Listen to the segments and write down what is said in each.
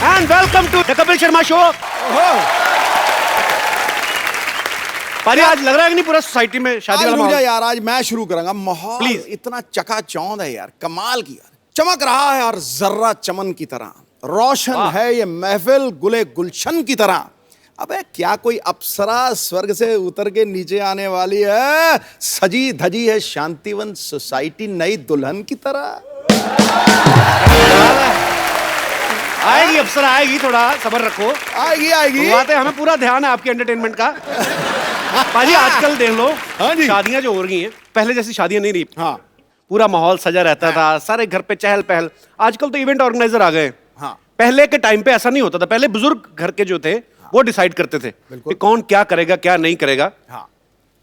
And welcome to the Kapil Sharma show. पाजी आज लग रहा है कि नहीं पूरा सोसाइटी में शादी वाला माहौल? यार आज मैं शुरू करूंगा। माहौल Please. इतना चकाचौंध है यार, कमाल की यार, चमक रहा है यार जर्रा चमन की तरह, रोशन है ये महफिल गुले गुलशन की तरह। अबे क्या कोई अप्सरा स्वर्ग से उतर के नीचे आने वाली है? सजी धजी है शांतिवन सोसाइटी नई दुल्हन की तरह। आएगी अप्सरा आएगी, थोड़ा सब्र रखो, आएगी बात है। हमें पूरा ध्यान है आपके एंटरटेनमेंट का। पाजी आजकल देख लो, हाँ जी। शादियां जो हो रही हैं, पहले जैसी शादियां नहीं रही। हाँ पूरा माहौल सजा रहता था, सारे घर पे चहल पहल। आजकल तो इवेंट ऑर्गेनाइजर आ गए। हाँ पहले के टाइम पे ऐसा नहीं होता था। पहले बुजुर्ग घर के जो थे वो डिसाइड करते थे कि कौन क्या करेगा क्या नहीं करेगा। हाँ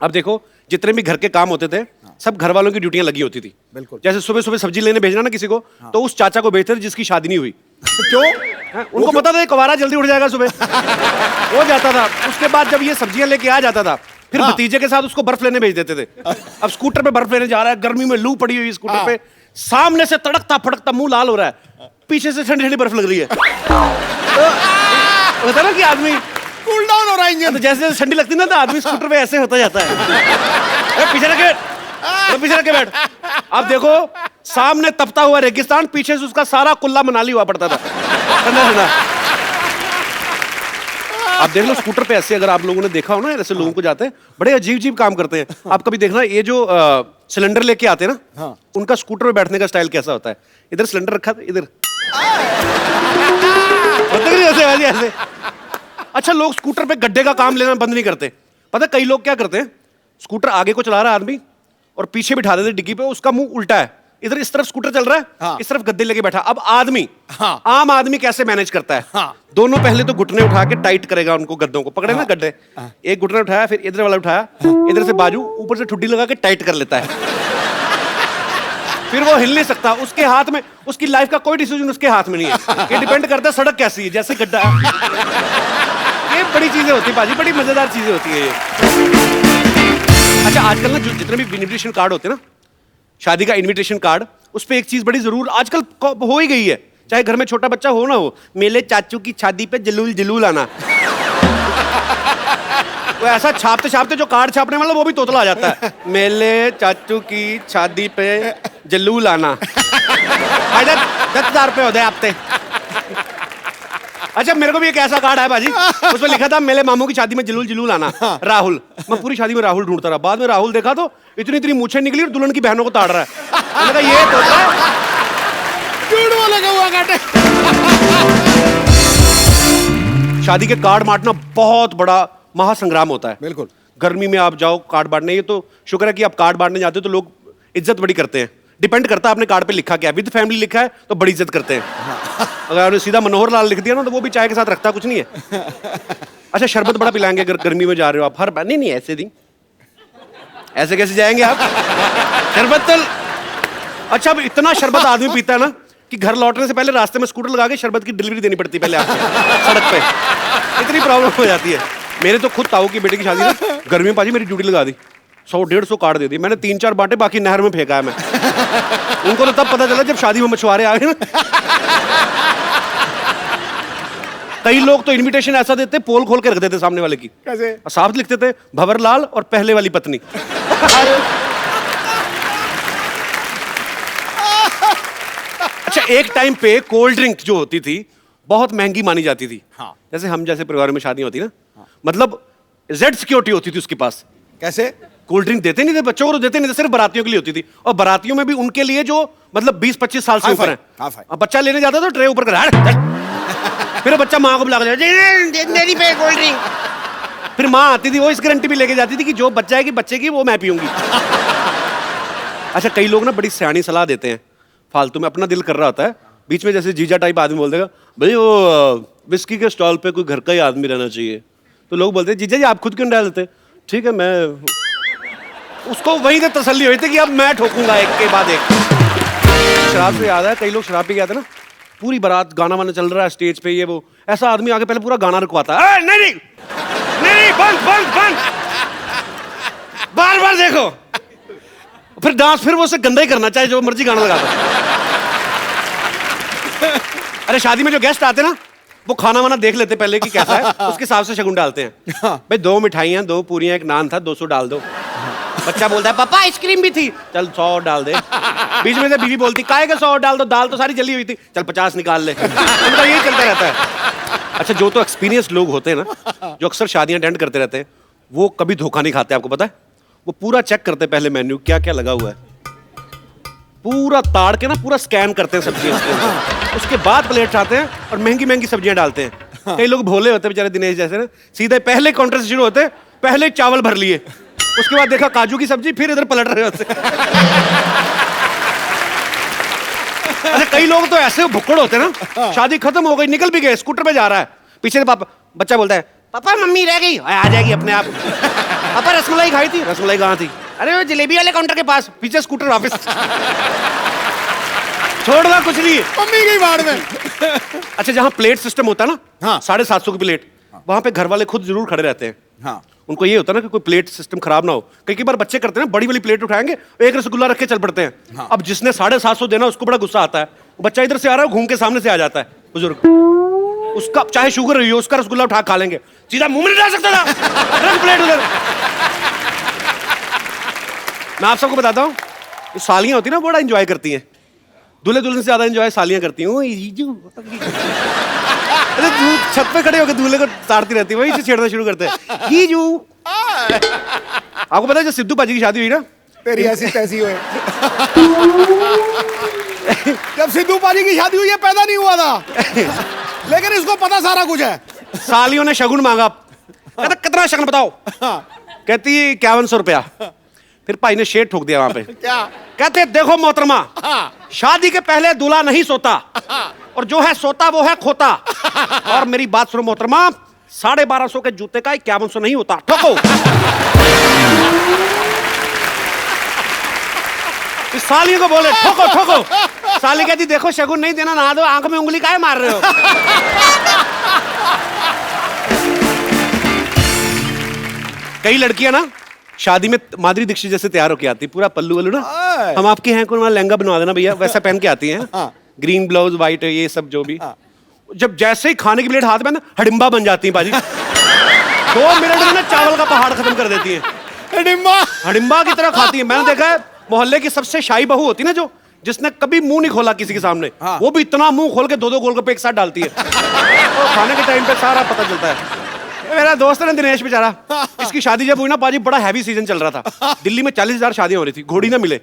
अब देखो जितने भी घर के काम होते थे सब घर वालों की ड्यूटियां लगी होती थी। बिल्कुल। जैसे सुबह सुबह सब्जी लेने भेजना ना किसी को, तो उस चाचा को भेजते थे जिसकी शादी नहीं हुई। क्यों? उनको पता था कुंवारा जल्दी उठ जाएगा सुबह। वो जाता था, उसके बाद जब ये सब्जियां लेके आ जाता था फिर भतीजे के साथ उसको बर्फ लेने भेज देते थे। अब स्कूटर पे बर्फ लेने जा रहा है, गर्मी में लू पड़ी हुई स्कूटर पे, सामने से तड़कता फड़कता मुंह लाल हो रहा है, पीछे से ठंडी ठंडी बर्फ लग रही है। तो होता ना कि आदमी कूल डाउन हो रहा है इंजन। तो जैसे जैसे ठंडी लगती ना तो आदमी स्कूटर पे ऐसे होता जाता है। पीछे रख के, पीछे रख के बैठ। अब देखो सामने तपता हुआ रेगिस्तान, पीछे से उसका सारा कुल्ला मनाली हुआ पड़ता था, ठंडा ठंडा। आप देख लो स्कूटर पे ऐसे, अगर आप लोगों ने देखा हो ना ऐसे लोगों को जाते हैं, बड़े अजीब अजीब काम करते हैं। आप कभी देखना ये जो सिलेंडर लेके आते हैं ना, उनका स्कूटर पे बैठने का स्टाइल कैसा होता है। इधर सिलेंडर रखा था, इधर ऐसे ऐसे। अच्छा लोग स्कूटर पे गड्ढे का काम लेना बंद नहीं करते। पता कई लोग क्या करते हैं, स्कूटर आगे को चला रहा है आदमी और पीछे बिठा देते डिग्गी पे, उसका मुंह उल्टा है, इधर इस तरफ स्कूटर चल रहा है, इस तरफ गद्दे लेके बैठा। अब आदमी आम आदमी कैसे मैनेज करता है? दोनों पहले तो घुटने उठा के टाइट करेगा उनको, गद्दों को पकड़े ना गड्ढे, एक घुटना उठाया फिर इधर वाला उठाया, इधर से बाजू ऊपर से ठुड्डी लगा के टाइट कर लेता है। फिर वो हिल नहीं सकता, उसके हाथ में, उसकी लाइफ का कोई डिसीजन उसके हाथ में नहीं है। ये डिपेंड करता है सड़क कैसी है, जैसे गड्ढा। ये बड़ी चीजें होती है पाजी, बड़ी मजेदार चीजें होती है ये। अच्छा आजकल ना जो जितने भी इनविटेशन कार्ड होते हैं ना, शादी का इनविटेशन कार्ड, उस पे एक चीज बड़ी जरूर आजकल हो ही गई है, चाहे घर में छोटा बच्चा हो ना हो, मेले चाचू की शादी पे जलूल जलूल आना। वो ऐसा छापते छापते जो कार्ड छापने वाला वो भी तोतला आ जाता है, मेले चाचू की शादी पे जलूल आना। 10,000 रुपये होते आपते। अच्छा मेरे को भी एक ऐसा कार्ड है बाजी, उसमें लिखा था मेरे मामू की शादी में जलूल जलूल आना, राहुल। मैं पूरी शादी में राहुल ढूंढता रहा, बाद में राहुल देखा तो इतनी इतनी मूछें निकली और दुल्हन की बहनों को ताड़ रहा है। मैंने कहा ये तो झूठ लगा हुआ काटे। शादी के कार्ड बांटना बहुत बड़ा महासंग्राम होता है। बिल्कुल। गर्मी में आप जाओ कार्ड बांटने, ये तो शुक्र है कि आप कार्ड बांटने जाते हो तो लोग इज्जत बड़ी करते हैं। डिपेंड करता है आपने कार्ड पे लिखा क्या, विद फैमिली लिखा है तो बड़ी इज्जत करते हैं। अगर आपने सीधा मनोहर लाल लिख दिया ना तो वो भी चाय के साथ रखता कुछ नहीं है। अच्छा शरबत बड़ा पिलाएंगे अगर गर्मी में जा रहे हो आप, हर नहीं नहीं ऐसे दिन ऐसे कैसे जाएंगे आप? शरबत तो अच्छा अब इतना शरबत आदमी पीता है ना कि घर लौटने से पहले रास्ते में स्कूटर लगा के शरबत की डिलीवरी देनी पड़ती है पहले आपको सड़क पे, इतनी प्रॉब्लम हो जाती है। मेरे तो खुद ताऊ की बेटे की शादी ना गर्मी में पाजी मेरी ड्यूटी लगा दी, 100-150 कार्ड दे दी मैंने, 3-4 बांटे, बाकी नहर में फेंका है मैं। उनको तो तब पता चला जब शादी में मछुआरे आ गए ना। कई लोग तो इनविटेशन ऐसा देते पोल खोल के रख देते सामने वाले की, कैसे? साफ लिखते थे भंवरलाल और पहले वाली पत्नी। अच्छा एक टाइम पे कोल्ड ड्रिंक जो होती थी बहुत महंगी मानी जाती थी। जैसे हम जैसे परिवार में शादी होती ना, मतलब जेड सिक्योरिटी होती थी उसके पास। कैसे? कोल्ड ड्रिंक देते नहीं थे बच्चों को, तो देते नहीं थे, सिर्फ बारातियों के लिए होती थी, और बारातियों में भी उनके लिए जो मतलब 20-25 साल से ऊपर है। बच्चा लेने जाता तो ट्रे ऊपर कर, फिर बच्चा माँ को बुला कर कोल्ड ड्रिंक, फिर माँ आती थी वो इस गारंटी भी लेके जाती थी कि जो बच्चा है कि बच्चे की वो मैं पीऊंगी। अच्छा कई लोग ना बड़ी सियानी सलाह देते हैं, फालतू में अपना दिल कर रहा होता है, बीच में जैसे जीजा टाइप आदमी बोल देगा भाई वो विस्की के स्टॉल पे कोई घर का ही आदमी रहना चाहिए, तो लोग बोलते हैं जीजा जी आप खुद क्यों डाल देते? ठीक है मैं, उसको वहीं से तसल्ली हुई थी कि अब मैं ठोकूंगा एक के बाद एक। शराब से याद है कई लोग शराब पी के आते ना, पूरी बारात गाना वाना चल रहा है स्टेज पे, ये वो ऐसा आदमी आगे पहले पूरा गाना रुकवाता है, नहीं नहीं नहीं बंद बंद बंद, बार बार देखो, फिर डांस फिर वो उसे गंदा ही करना चाहे जो मर्जी गाना लगाता। अरे शादी में जो गेस्ट आते ना वो खाना वाना देख लेते पहले कि कैसा है, उसके हिसाब से शगुन डालते हैं। भाई 2 मिठाइयाँ, 2 पूरियाँ, 1 नान था, 200 डाल दो। बच्चा बोलता है पापा आइसक्रीम भी थी, चल 100 डाल दे। बीच में से बीवी बोलती काहे का 100 डाल दो, दाल तो सारी जली हुई थी, चल 50 निकाल ले। उनका यही चलता रहता है। अच्छा, जो तो एक्सपीरियंस लोग होते हैं ना, जो अक्सर शादियां अटेंड करते रहते हैं, वो कभी धोखा नहीं खाते। आपको पता है, वो पूरा चेक करते हैं पहले मेन्यू क्या क्या लगा हुआ है, पूरा ताड़ के ना पूरा स्कैन करते हैं सब्जियां, उसके बाद प्लेट आते हैं और महंगी महंगी सब्जियां डालते हैं। कई लोग भोले होते हैं बेचारे, दिनेश जैसे ना, सीधे पहले काउंटर से शुरू होते, पहले चावल भर लिए, उसके बाद देखा काजू की सब्जी, फिर इधर पलट रहे होते। अच्छा, कई लोग तो ऐसे भुक्कड़ होते हैं ना, शादी खत्म हो गई, निकल भी गए, स्कूटर पे जा रहा है, पीछे से पापा, बच्चा बोलता है पापा मम्मी रह गई, आ जाएगी अपने आप। पापा रसमलाई खाई थी, रसमलाई कहाँ थी, अरे वो जलेबी वाले काउंटर के पास, पीछे स्कूटर वापस। छोड़ना कुछ नहीं, मम्मी गई बाढ़ में। अच्छा, जहाँ प्लेट सिस्टम होता है ना, हाँ। 750 की प्लेट, वहां पे घर वाले खुद जरूर खड़े रहते हैं। हाँ। उनको ये होता है ना कि कोई प्लेट सिस्टम खराब ना हो। कई बार बच्चे करते हैं ना, बड़ी वाली प्लेट उठाएंगे, एक रसगुल्ला रख के चल पड़ते हैं। हाँ। अब जिसने 750 देना, उसको बड़ा गुस्सा आता है, बच्चा इधर से आ रहा है, घूम के सामने से आ जाता है बुजुर्ग, उसका चाहे शुगर रही हो, उसका रसगुल्ला उठा खा लेंगे, सीधा मुंह में नहीं डाल सकता था, रख प्लेट उधर। मैं आप सबको बताता हूँ, सालियां होती है ना, बड़ा एंजॉय करती हैं, दूल्हे दुल्हन से ज्यादा एंजॉय सालियां करती हैं। अरे छत पे खड़े होकर दूल्हे को ताड़ती रहती है, वही से छेड़ना शुरू करते हैं, जीजू। आपको पता है जब सिद्धू पाजी की शादी हुई ना, तेरी ऐसी तैसी हुई। जब सिद्धू पाजी की शादी हुई, ये पैदा नहीं हुआ था, लेकिन इसको पता सारा कुछ है। सालियों ने शगुन मांगा, कहता कितना शगुन बताओ, कहती 5100 रुपया। फिर भाई ने शेर ठोक दिया वहां पे, क्या कहते देखो मोहतरमा, शादी के पहले दूल्हा नहीं सोता, और जो है सोता वो है खोता। और मेरी बात सुनो मोहतरमा, 1250 के जूते का 5100 नहीं होता, ठोको। इस सालियों को बोले ठोको ठोको, साली कहती देखो शगुन नहीं देना ना दो, आंख में उंगली काहे मार रहे हो। कई लड़कियां ना शादी में माधुरी दीक्षित जैसे तैयार होके आती, पूरा पल्लू वल्लू ना, हम आपके हैं कौन, लहंगा बनवा देना भैया, वैसा पहन के आती हैं। हाँ। ग्रीन ब्लाउज, व्हाइट, ये सब जो भी। जब जैसे ही खाने की प्लेट हाथ में ना, हडिम्बा बन जाती है बाजी। 2 मिनट में ना चावल का पहाड़ खत्म कर देती है, हडिम्बा की तरह खाती है। मैंने देखा है, मोहल्ले की सबसे शाही बहू होती है ना, जो जिसने कभी मुंह नहीं खोला किसी के सामने, हाँ। वो भी इतना मुंह खोल के 2-2 गोलगप्पे एक साथ डालती है। तो खाने के टाइम पे सारा पता चलता है। ये मेरा दोस्त है ना दिनेश बेचारा, इसकी शादी जब हुई ना पाजी, बड़ा हैवी सीजन चल रहा था, दिल्ली में 40,000 शादियां हो रही थी, घोड़ी ना मिले,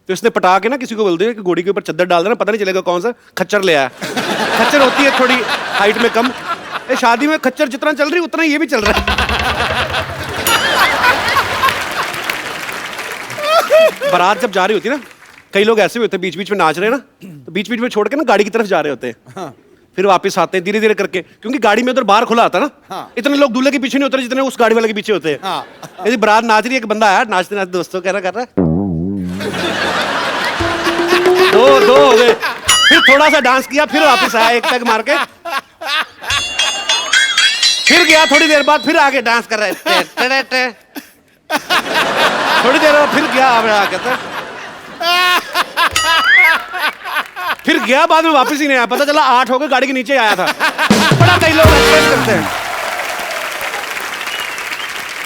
तो इसने पटा के ना किसी को बोल दिया कि घोड़ी के ऊपर चद्दर डाल देना, पता नहीं चलेगा कौन सा खच्चर ले आया। खच्चर होती है थोड़ी हाइट में कम, ये शादी में खच्चर जितना चल रही उतना ये भी चल रहा है। बारात जब जा रही होती है ना, कई लोग ऐसे भी होते हैं बीच बीच में नाच रहे हैं ना, तो बीच बीच में छोड़ के ना गाड़ी की तरफ जा रहे होते हैं, फिर वापस आते हैं धीरे धीरे करके, क्योंकि गाड़ी में उधर बाहर खुला आता है ना। हाँ। इतने लोग दूल्हे के पीछे नहीं उतरे जितने उस गाड़ी वाले के पीछे होते हैं। हाँ। यदि बारात नाच रही है, एक बंदा आया नाचते नाचते दोस्तों कह रहा कर रहा है, दो हो गए, फिर थोड़ा सा डांस किया, फिर वापस आया एक पैग मार के, फिर गया, थोड़ी देर बाद फिर आगे डांस कर रहा है, थोड़ी देर बाद फिर गया आगे, फिर गया, बाद में वापस ही नहीं आया, पता चला 8 हो गए, गाड़ी के नीचे आया था। बड़ा कई लोग एक्सप्रेस करते हैं।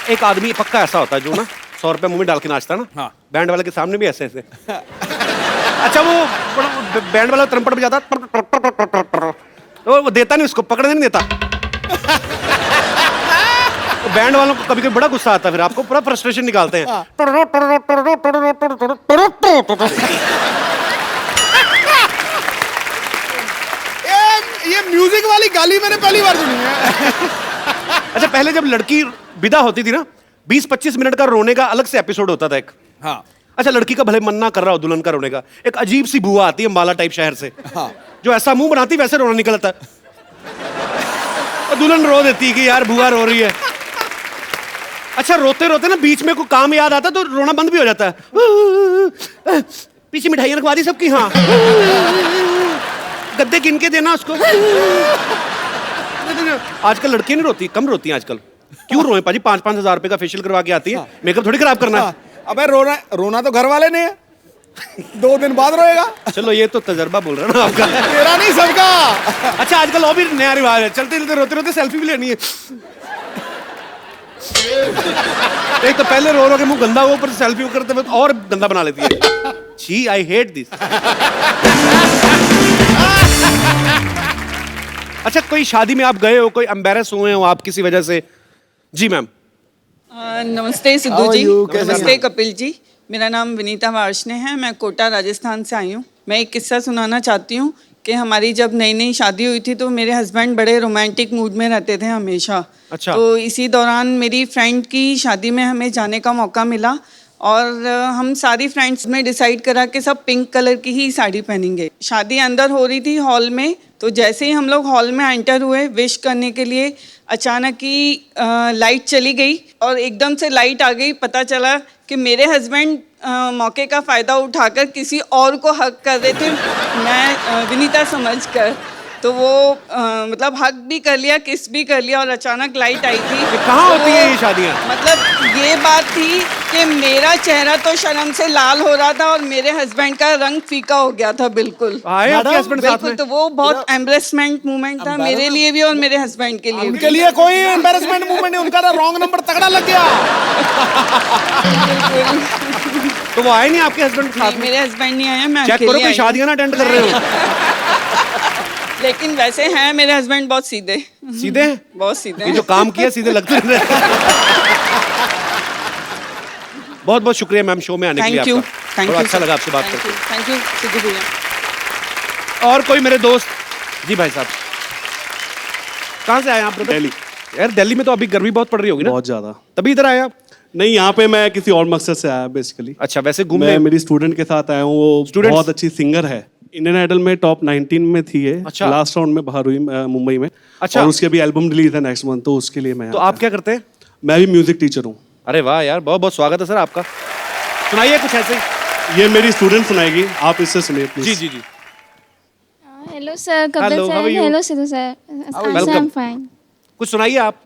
एक आदमी पक्का ऐसा होता है जो ना 100 रुपए मुंह में डाल के नाचता है ना, हाँ। बैंड वाले के सामने भी ऐसे ऐसे। अच्छा, वो बैंड वाला ट्रम्पट बजाता, तो वो देता नहीं, उसको पकड़ने नहीं देता। बैंड वालों को कभी कभी बड़ा गुस्सा आता है, फिर आपको पूरा फ्रस्ट्रेशन निकालते हैं। ये म्यूजिक वाली गाली मैंने पहली बार सुनी है। अच्छा, पहले जब लड़की विदा होती थी ना, 20-25 मिनट का रोने का अलग से एपिसोड होता था एक। हाँ। अच्छा, लड़की का भले मन ना कर रहा हो दुल्हन का रोने का, एक अजीब सी बुआ आती है अंबाला टाइप शहर से, हाँ। जो ऐसा मुंह बनाती वैसे रोना निकलता है, और दुल्हन रो देती है कि यार बुआ रो रही है। अच्छा, रोते रोते ना बीच में कोई काम याद आता तो रोना बंद भी हो जाता है। पीछे मिठाइयाँ रखवा दी सबकी, हाँ, गद्दे किन के देना उसको। आजकल लड़कियां नहीं रोती, कम रोती हैं आजकल। क्यों रोए पाजी, 5-5 हजार रुपए का फेशियल करवा के आती है, मेकअप थोड़ी खराब करना है। अबे रोना तो घर वाले ने है, 2 दिन बाद रोएगा। चलो ये तो तजर्बा बोल रहा है ना आपका। तेरा नहीं, सबका। अच्छा आजकल और भी नया रिवाज है, चलते चलते रोते रोते सेल्फी भी लेनी है। एक तो पहले रो रो के मुंह गंदा हुआ, ऊपर से सेल्फी करते हुए और गंदा बना लेती है। छी, आई हेट दिस। अच्छा कोई शादी में आप गए हो, कोई एम्बैरस हुए हो आप किसी वजह से? जी मैम। नमस्ते Sidhu How are ji. you? कैसे नमस्ते हैं? कपिल जी। मेरा नाम विनीता वार्ष्णे है, मैं कोटा राजस्थान से आई हूँ। मैं एक किस्सा सुनाना चाहती हूँ कि हमारी जब नई नई शादी हुई थी तो मेरे हस्बैंड बड़े रोमांटिक मूड में रहते थे हमेशा। अच्छा। तो इसी दौरान मेरी फ्रेंड की शादी में हमें जाने का मौका मिला और हम सारी फ्रेंड्स ने डिसाइड करा कि सब पिंक कलर की ही साड़ी पहनेंगे। शादी अंदर हो रही थी हॉल में, तो जैसे ही हम लोग हॉल में एंटर हुए विश करने के लिए, अचानक ही लाइट चली गई और एकदम से लाइट आ गई। पता चला कि मेरे हस्बैंड मौके का फ़ायदा उठाकर किसी और को हक कर रहे थे, मैं विनीता समझकर। तो वो मतलब हक भी कर लिया, किस भी कर लिया और अचानक लाइट आई थी। कहाँ तो होती है ये शादियाँ? मतलब ये बात थी कि मेरा चेहरा तो शर्म से लाल हो रहा था और मेरे हस्बैंड का रंग फीका हो गया था बिल्कुल। आए आपके हस्बैंड साथ बिल्कुल, में? तो वो बहुत एम्ब्रेसमेंट मोमेंट था मेरे लिए भी और मेरे हस्बैंड के लिए उनके भी। लिए कोई एम्बैरेसमेंट मूवमेंट नहीं, उनका रॉन्ग नंबर तगड़ा लग गया। तो वो आए नहीं आपके हस्बैंड साथ नहीं, में? मेरे हस्बैंड नहीं आए, मैं चेक अकेली करो कोई आई हूँ। शादियां ना अटेंड कर रहे हो। लेकिन वैसे हैं मेरे हस्बैंड बहुत सीधे। सीधे हैं? बहुत सीधे ये हैं। जो काम किया सीधे लगते रहे। बहुत बहुत शुक्रिया मैम शो में आने के लिए थैंक यू, आपका। थैंक बड़ा यू अच्छा लगा आपसे बात करके। थैंक यू सिद्धू भैया। और कोई मेरे दोस्त? जी भाई साहब, कहाँ से आए आप? दिल्ली। यार दिल्ली में तो अभी गर्मी बहुत पड़ रही होगी ना? बहुत ज्यादा। तभी इधर आए आप? नहीं, यहाँ पे मैं किसी और मकसद से आया बेसिकली। अच्छा वैसे घूमने? मैं मेरी स्टूडेंट के साथ आया हूँ, वो Students? बहुत अच्छी सिंगर है, इंडियन आइडल में टॉप 19 में थी ये। अच्छा। लास्ट राउंड में बाहर हुई मुंबई में। अच्छा। और उसकी अभी एल्बम रिलीज है नेक्स्ट मंथ, तो उसके लिए मैं तो यहाँ आप क्या करते हैं? पे- मैं भी म्यूजिक टीचर हूँ। अरे वाह यार, बहुत बहुत स्वागत है सर आपका। सुनाइए कुछ ऐसे ही। ये मेरी स्टूडेंट सुनाएगी, आप इससे सुनिए प्लीज। जी जी जी। Hello sir, Kapil Hello, sir. how are you? Hello Sidhu sir. Welcome. I'm fine. कुछ सुनाइए आप।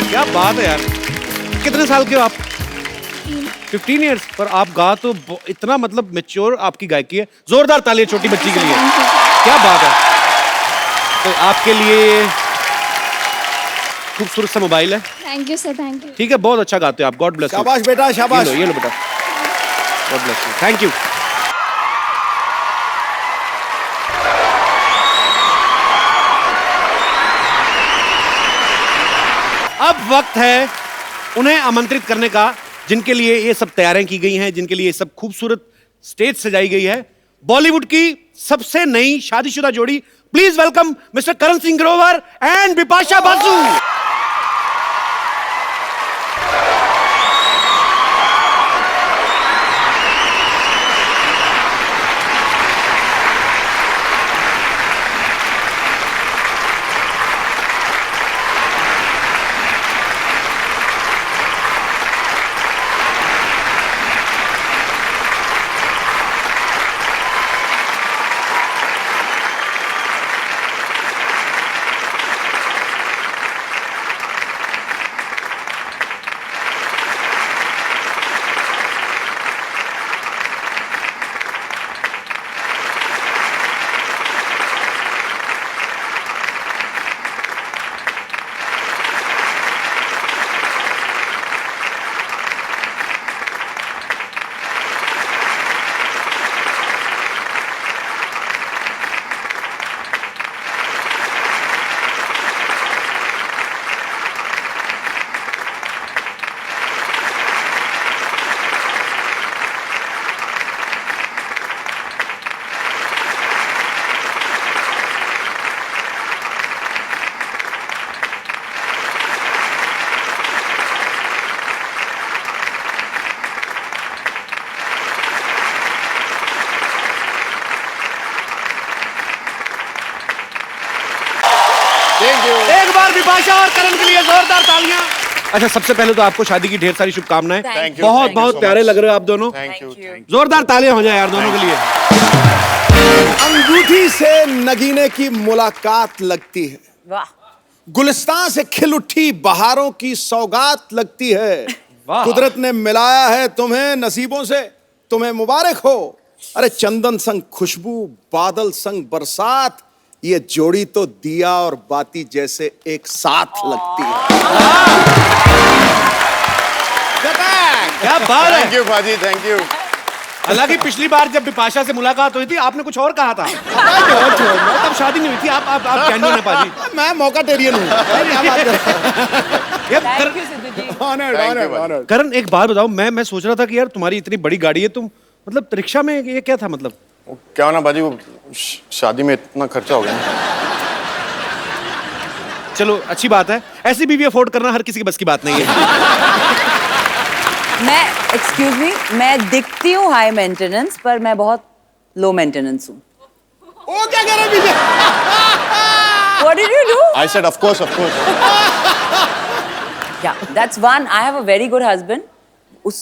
क्या बात है यार। कितने साल के हो आप? 15 ईयर्स। पर आप गा तो इतना मतलब मैच्योर आपकी गायकी है। जोरदार तालियां छोटी बच्ची के लिए। क्या बात है। तो आपके लिए खूबसूरत सा मोबाइल है। Thank you sir. Thank you. ठीक है, बहुत अच्छा गाते हो आप। God bless you. शाबाश बेटा, शाबाश। ये लो बेटा। God bless you. Thank you. अब वक्त है उन्हें आमंत्रित करने का जिनके लिए ये सब तैयारियां की गई हैं, जिनके लिए ये सब खूबसूरत स्टेज सजाई गई है। बॉलीवुड की सबसे नई शादीशुदा जोड़ी, please welcome mister Karan Singh Grover and Bipasha Basu. Bipasha और करण के लिए जोरदार तालियां। अच्छा, सबसे पहले तो आपको शादी की ढेर सारी शुभकामनाएं। Thank you, बहुत thank you बहुत so प्यारे much. लग रहे हो आप दोनों। Thank you. जोरदार तालियां हो जाए यार दोनों के लिए। अंगूठी से नगीने की मुलाकात लगती है, वाह गुलिस्तान से खिल उठी बहारों की सौगात लगती है। वाह। कुदरत ने मिलाया है तुम्हें नसीबों से, तुम्हें मुबारक हो। अरे चंदन संग खुशबू, बादल संग बरसात, ये जोड़ी तो दिया और बाती जैसे एक साथ लगती है। क्या बात है। थैंक यू भाजी, थैंक यू। हालांकि पिछली बार जब बिपाशा से मुलाकात हुई थी आपने कुछ और कहा था। तब शादी नहीं हुई थी। आप जेन्युइन हैं पाजी। मैं मौकाटेरियन हूँ। ये thank you Sidhu ji. Thank you, भाई। करण, एक बात बताओ, मैं सोच रहा था कि यार तुम्हारी इतनी बड़ी गाड़ी है, तुम मतलब रिक्शा में ये क्या था मतलब? क्या ना भाजी, वो शादी में इतना खर्चा हो गया। चलो अच्छी बात है, ऐसी बीवी अफोर्ड करना हर किसी की बस की बात नहीं है। मैं एक्सक्यूज मी, मैं दिखती हूँ हाई मेंटेनेंस पर मैं बहुत लो मेंटेनेंस हूँ। वो क्या कह रहे पीछे? What did you do? I said of course, of course. Yeah, that's one. I have a very good husband. उस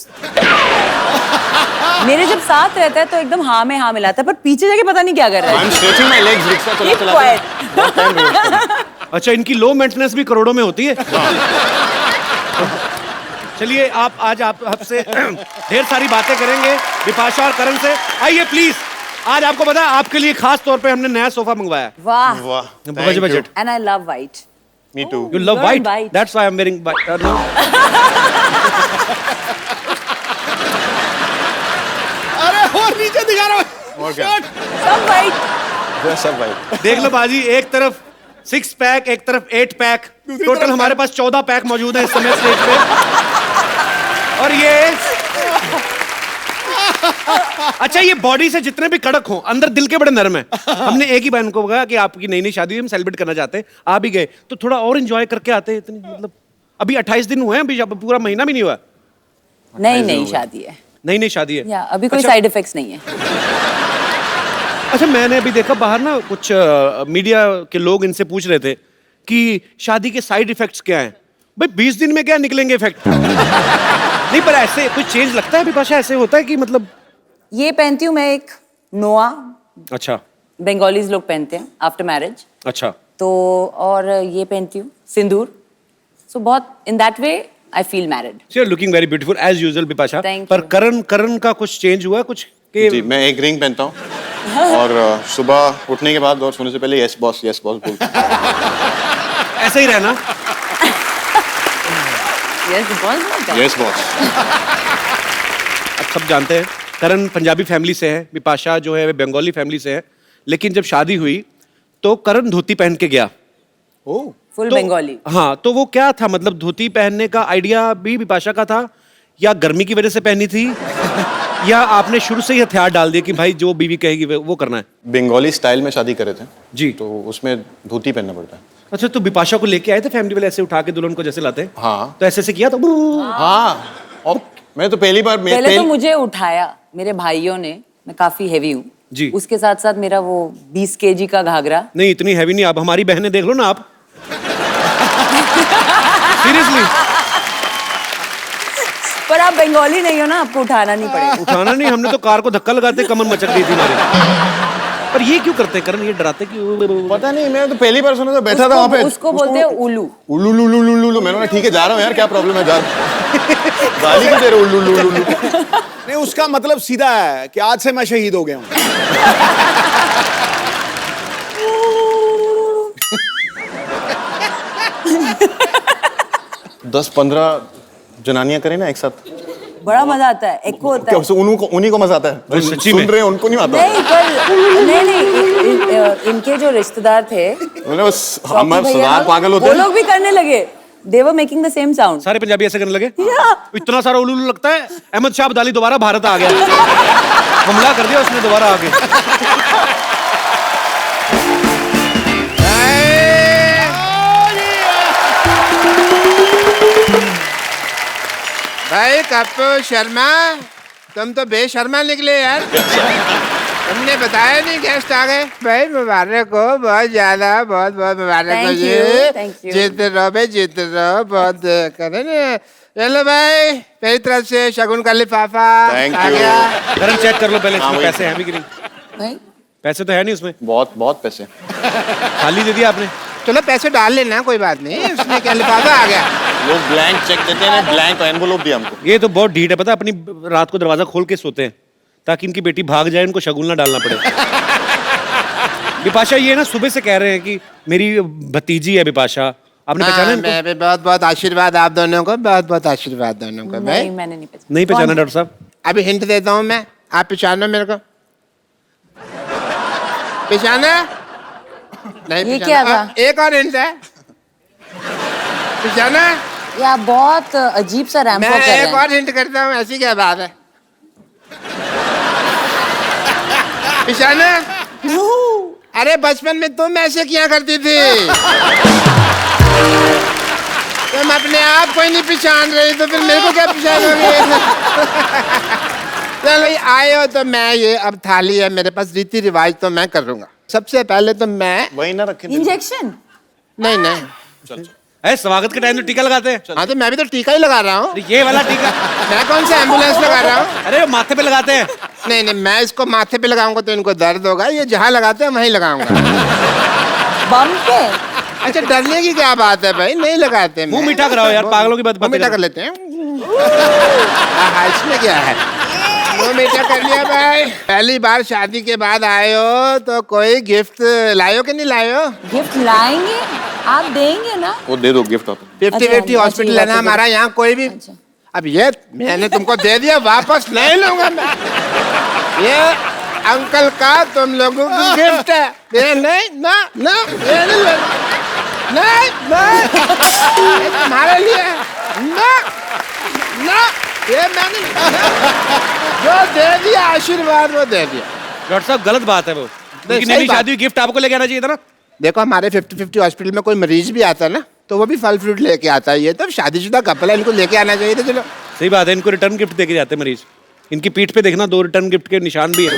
मेरे जब साथ रहता है तो एकदम हाँ में हाँ मिलाता है, पर पीछे जाके पता नहीं क्या कर रहा I'm है। stretching my legs रिक्शा चला Keep चला quiet. अच्छा, इनकी लो मेंटेनेंस भी करोड़ों में होती है। चलिए, आप आज आपसे ढेर सारी बातें करेंगे बिपाशा और करण से। आइए प्लीज, आज आपको पता है आपके लिए खास तौर पे हमने नया सोफा मंगवाया। वाह। वाह, budget. And I love white. Me too. You love You're white. white. That's why I'm wearing white. No. अरे और नीचे दिखा रहा हूँ। और क्या? सब white. सब भाई। देख लो बाजी, एक तरफ 6 पैक, एक तरफ 8 पैक, टोटल हमारे पास 14 पैक मौजूद है इस समय स्टेज पे। और ये अच्छा, ये बॉडी से जितने भी कड़क हो, अंदर दिल के बड़े नरम है। हमने एक ही बहन को कहा कि आपकी नई नई शादी हुई, हम सेलिब्रेट करना चाहते हैं, आ भी गए तो थोड़ा और एंजॉय करके आते हैं। इतनी मतलब अभी 28 दिन हुए हैं, अभी पूरा महीना भी नहीं हुआ। नई शादी है। नई शादी है। या अभी कोई अच्छा। साइड इफेक्ट्स नहीं है। अच्छा, मैंने अभी देखा बाहर ना कुछ मीडिया के लोग इनसे पूछ रहे थे कि शादी के साइड इफेक्ट्स क्या हैं। भाई 20 दिन में क्या निकलेंगे इफेक्ट? नहीं, पर ऐसे कुछ चेंज लगता है बिपाशा? ऐसे होता है कि मतलब? ये पहनती हूँ मैं एक नोआ, अच्छा बंगालीज लोग पहनते हैं आफ्टर मैरिज। अच्छा। तो और ये पहनती हूँ सिंदूर। सो बहुत in that way I feel married. So you're looking very beautiful as usual Bipasha. Thank पर you. करण का कुछ चेंज हुआ कुछ जी, कि? मैं एक रिंग पहनता हूँ और सुबह उठने के बाद और सोने से पहले यस बॉस बोलता हूँ। ऐसे ही रहना। Yes boss. अब सब जानते हैं करण पंजाबी फैमिली से है, बिपाशा जो है बंगाली फैमिली से है, लेकिन जब शादी हुई तो करण धोती पहन के गया। फुल तो- बंगाली। हाँ, तो वो क्या था मतलब धोती पहनने का आइडिया भी बिपाशा का था या गर्मी की वजह से पहनी थी या आपने शुरू से ही हथियार डाल दिया कि भाई जो बीवी कहेगी वो करना है? बंगाली स्टाइल में शादी करे थे जी। तो उसमें धोती पहनना पड़ता है। अच्छा, तो बिपाशा को लेके आए थे फैमिली वाले ऐसे उठा के दुल्हन को जैसे लाते हैं? हाँ। तो ऐसे किया तो हाँ, और मैं तो पहली बार पहले तो मुझे उठाया मेरे भाइयों ने, मैं काफी हेवी हूँ जी। उसके साथ साथ मेरा वो 20 kg का घाघरा। नहीं, इतनी हैवी नहीं। आप हमारी बहनें देख लो ना आप। सीरियसली। पर आप बंगाली नहीं हो ना, आपको उठाना नहीं पड़ेगा। उठाना नहीं, हमने तो कार को धक्का लगाते कमर मचक गई थी हमारी। पर ये क्यों करते हैं करण? ये डराते क्यों? पता नहीं, मैं तो पहली बार सुना था, बैठा था वहाँ पे। उसको बोलते हैं उल्लू। उल्लू लू लू लू लू। मैंने बोला ठीक है जा रहा हूँ यार, क्या प्रॉब्लम है, जा गाली क्यों दे रहे हो? उल्लू लू लू लू। नहीं, उसका मतलब सीधा है कि आज से मैं शहीद हो गया हूँ। 10-15 जनानियां करें ना एक साथ, बड़ा मजा आता है, एको होता क्या है। उन्हीं को मजा आता है? अरे सच्ची सुन में? रहे हैं उनको नहीं आता? नहीं पर नहीं, इनके जो रिश्तेदार थे मैंने बस शौकी हमारे भैया, सरदार पागल होते वो हैं। लोग भी करने लगे। They were making the same sound. सारे पंजाबी ऐसे करने लगे? Yeah. इतना सारा उल्लू लगता है अहमद शाह अब्दाली दोबारा भारत आ गया। हमला कर दिया उसने दोबारा आके। भाई कप्पू शर्मा, तुम तो बेशर्मा निकले यार। तुमने बताया नहीं गेस्ट आ गए। भाई मुबारक हो, बहुत ज्यादा, बहुत बहुत मुबारक हो Thank ji. you, thank you. जीते रहो भाई, जीते रहो, बहुत करे ना। चलो भाई, मेरी तरफ से शगुन का लिफाफा Thank आ you. गया। करण चेक कर लो पहले इसमें हाँ, वही। पैसे हैं भी कि नहीं। भाई पैसे तो है नहीं उसमें, बहुत बहुत पैसे। खाली दे दिया आपने। चलो पैसे डाल लेना, कोई बात नहीं, उसमें क्या लिफाफा आ गया। लोग ब्लैंक चेक देते हैं, ब्लैंक एनवलप दिया हमको। ये तो बहुत ढीठ है, पता है, अपनी रात को दरवाजा खोल के सोते हैं ताकि इनकी बेटी भाग जाए, इनको शगुन ना डालना पड़े। बिपाशा ये ना सुबह से कह रहे हैं कि मेरी भतीजी है बिपाशा, आपने पहचाना इनको? मैं भी बहुत बहुत आशीर्वाद आप दोनों को, बहुत बहुत आशीर्वाद दोनों को भाई। नहीं, मैंने नहीं पहचाना। नहीं पहचाना डॉक्टर साहब? अभी हिंट देता हूँ मैं, आप पहचानो मेरे को। पहचाना? नहीं ये पहचाना। क्या था? एक और हिंट है, पहचाना? ये आप बहुत अजीब सा रैंप मैं वॉक कर रहे एक हैं। और हिंट करता हूँ, ऐसी क्या बात है? पहचाना? अरे बचपन में तुम ऐसे किया करती थी। तुम अपने आप को ही नहीं पहचान रही, तो फिर मेरे को क्या पहचानोगे? चलो आए हो तो मैं, ये अब थाली है मेरे पास, रीति रिवाज तो मैं करूंगा। सबसे पहले तो मैं, वही ना रखे। इंजेक्शन? नहीं नहीं, अरे स्वागत के टाइम तो टीका लगाते हैं। हाँ तो मैं भी तो टीका ही लगा रहा हूँ। ये वाला टीका? मैं कौन सा एम्बुलेंस लगा रहा हूँ? अरे वो माथे पे लगाते हैं। नहीं नहीं, मैं इसको माथे पे लगाऊंगा तो इनको दर्द होगा, ये जहाँ लगाते हैं वहीं लगाऊंगा। बम पे? अच्छा डरने की क्या बात है भाई, नहीं लगाते। मुंह मीठा कराओ यार, पागलों की बात मुंह मीठा कर लेते हैं। हाँ, इसमें क्या है, मुंह मीठा कर लिया भाई। पहली बार शादी के बाद आए हो तो कोई गिफ्ट लाए हो कि नहीं लाए हो? गिफ्ट लाएंगे, आप देंगे ना? वो दे दो गिफ्ट आप। 50-50 अच्छा, हॉस्पिटल है ना अच्छा, हमारा यहाँ, कोई भी। अच्छा। अब ये मैंने तुमको दे दिया, वापस नहीं लूंगा मैं। ये अंकल का तुम लोगों को गिफ्ट है, ये नहीं ना ना, ये नहीं लेना। नहीं नहीं, ये तुम्हारे लिए है। ना ना, ये मैंने जो दे दिया आशीर्वाद, वो दे दिया। डॉक्टर साहब गलत बात है वो, लेकिन सही मेरी बात। शादी हुई, गिफ्ट आपको लेके आना चाहिए था ना। देखो हमारे 50-50 हॉस्पिटल में कोई मरीज भी आता है ना, तो वो भी फल फ्रूट लेके आता है। ये तो शादीशुदा कपल है, इनको लेके आना चाहिए था। चलो सही बात है, इनको रिटर्न गिफ्ट देके जाते हैं मरीज। इनकी पीठ पे देखना 2 रिटर्न गिफ्ट के निशान भी है।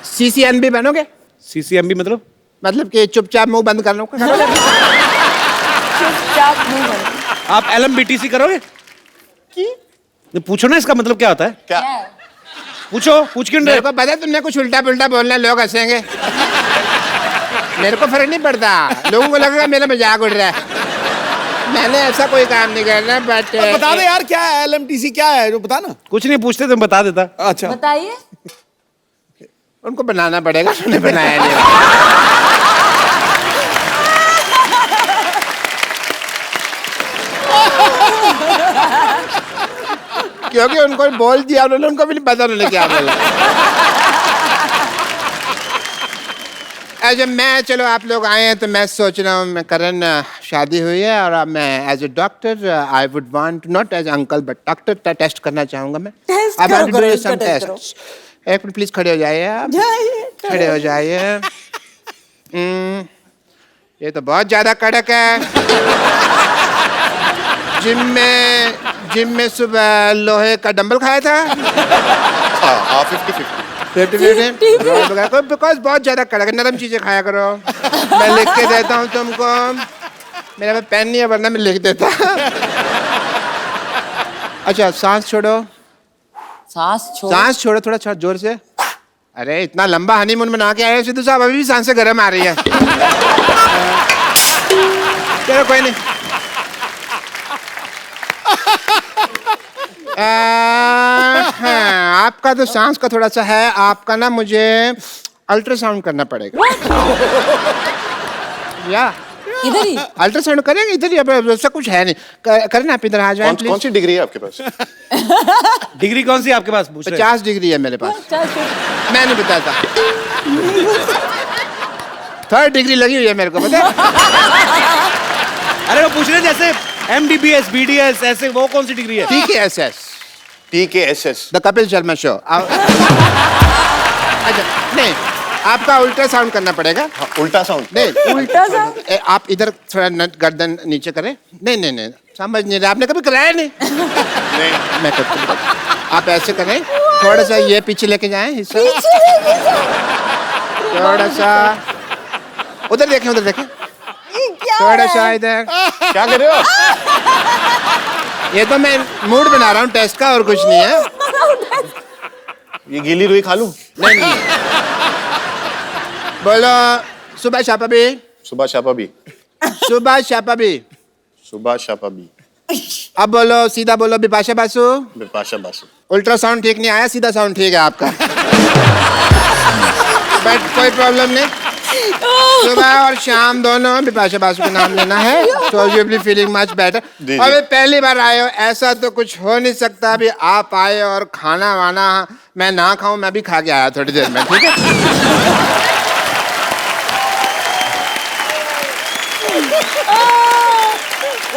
CCNB बनोगे? CCMB मतलब कि चुपचाप मुंह बंद कर लो। चुपचाप नहीं करो। आप LMBTC करोगे? पूछो ना इसका मतलब क्या होता है। क्या? पूछो, पूछ क्यों मेरे रहे? को पता है तुमने कुछ उल्टा पुल्टा बोलना है, लोग हंसेंगे। मेरे को फर्क नहीं पड़ता, लोगों को लगेगा मेरा मजाक उड़ रहा है। मैंने ऐसा कोई काम नहीं करना, बट बता दे यार क्या है LMTC, क्या है जो बता ना। कुछ नहीं पूछते तो बता देता। अच्छा बताइए। उनको बनाना पड़ेगा, उन्होंने बनाया नहीं। क्योंकि उनको बोल दिया उन्होंने, उनको भी नहीं पता उन्होंने क्या बोला। अच्छा मैं, चलो आप लोग आए हैं तो मैं सोच रहा हूँ, मैं करण शादी हुई है और अब मैं as a doctor I would want, not as uncle but doctor, test करना चाहूँगा मैं। टेस्ट अब करो, करो, सम टेस्ट करो। टेस्ट। एक मिनट प्लीज खड़े हो जाइए आप, खड़े हो जाइए। ये तो बहुत ज्यादा कड़क है। जिम में सुबह लोहे का डंबल खाया था। हाँ 50-50। बिकॉज बहुत ज्यादा कड़क, नरम चीजें खाया करो। मैं लिख के देता हूँ तुमको, मेरे पास पेन नहीं है वरना मैं लिख देता। अच्छा सांस छोड़ो, सांस छोड़ो। सांस छोड़ो थोड़ा जोर से। अरे इतना लंबा हनीमून मना के आए हो सिद्धू साहब, अभी भी सांसें गर्म आ रही है। चलो कोई नहीं। हाँ, आपका तो सांस का थोड़ा सा है, आपका ना मुझे अल्ट्रासाउंड करना पड़ेगा। या इधर ही अल्ट्रासाउंड करेंगे, इधर ही। अब ऐसा कुछ है नहीं, करना आप इधर आ जाए कौन प्लीज। सी डिग्री है आपके पास? डिग्री कौन सी आपके पास पूछ रहे हैं? 50 डिग्री है मेरे पास, मैं नहीं बताता। 3rd डिग्री लगी हुई है मेरे को, पता है? अरे वो पूछ रहे हैं जैसे MBBS BDS ऐसे, वो कौन सी डिग्री है? TKSS। The Kapil Sharma show. अच्छा नहीं, आपका अल्ट्रासाउंड करना पड़ेगा। हाँ, उल्टा साउंड। नहीं उल्टा सा। आप इधर थोड़ा गर्दन नीचे करें। नहीं समझ नहीं रहे, आपने कभी कराया नहीं। नहीं। मैं करता हूँ, आप ऐसे करें। थोड़ा सा ये पीछे लेके जाएं हिस्सा, थोड़ा सा उधर देखें, उधर देखें, थोड़ा सा इधर। क्या कर रहे हो? ये तो मैं मूड बना रहा हूँ टेस्ट का, और कुछ नहीं है। ये गीली रुई खा लूं? नहीं नहीं, बोलो सुबह शापा भी, सुबह शापा भी, सुबह शापा भी। सुबह शापा भी। अब बोलो, सीधा बोलो, बिपाशा बासु। बिपाशा बासु। अल्ट्रासाउंड ठीक नहीं आया, सीधा साउंड ठीक है आपका। बट कोई प्रॉब्लम नहीं, सुबह और शाम दोनों बिपाशा बासु का नाम लेना है, so you will be feeling much better। जी। अबे पहली बार आए हो, ऐसा तो कुछ हो नहीं सकता अभी आप आए और खाना वाना मैं ना खाऊं, मैं भी खा के आया थोड़ी देर में, ठीक है?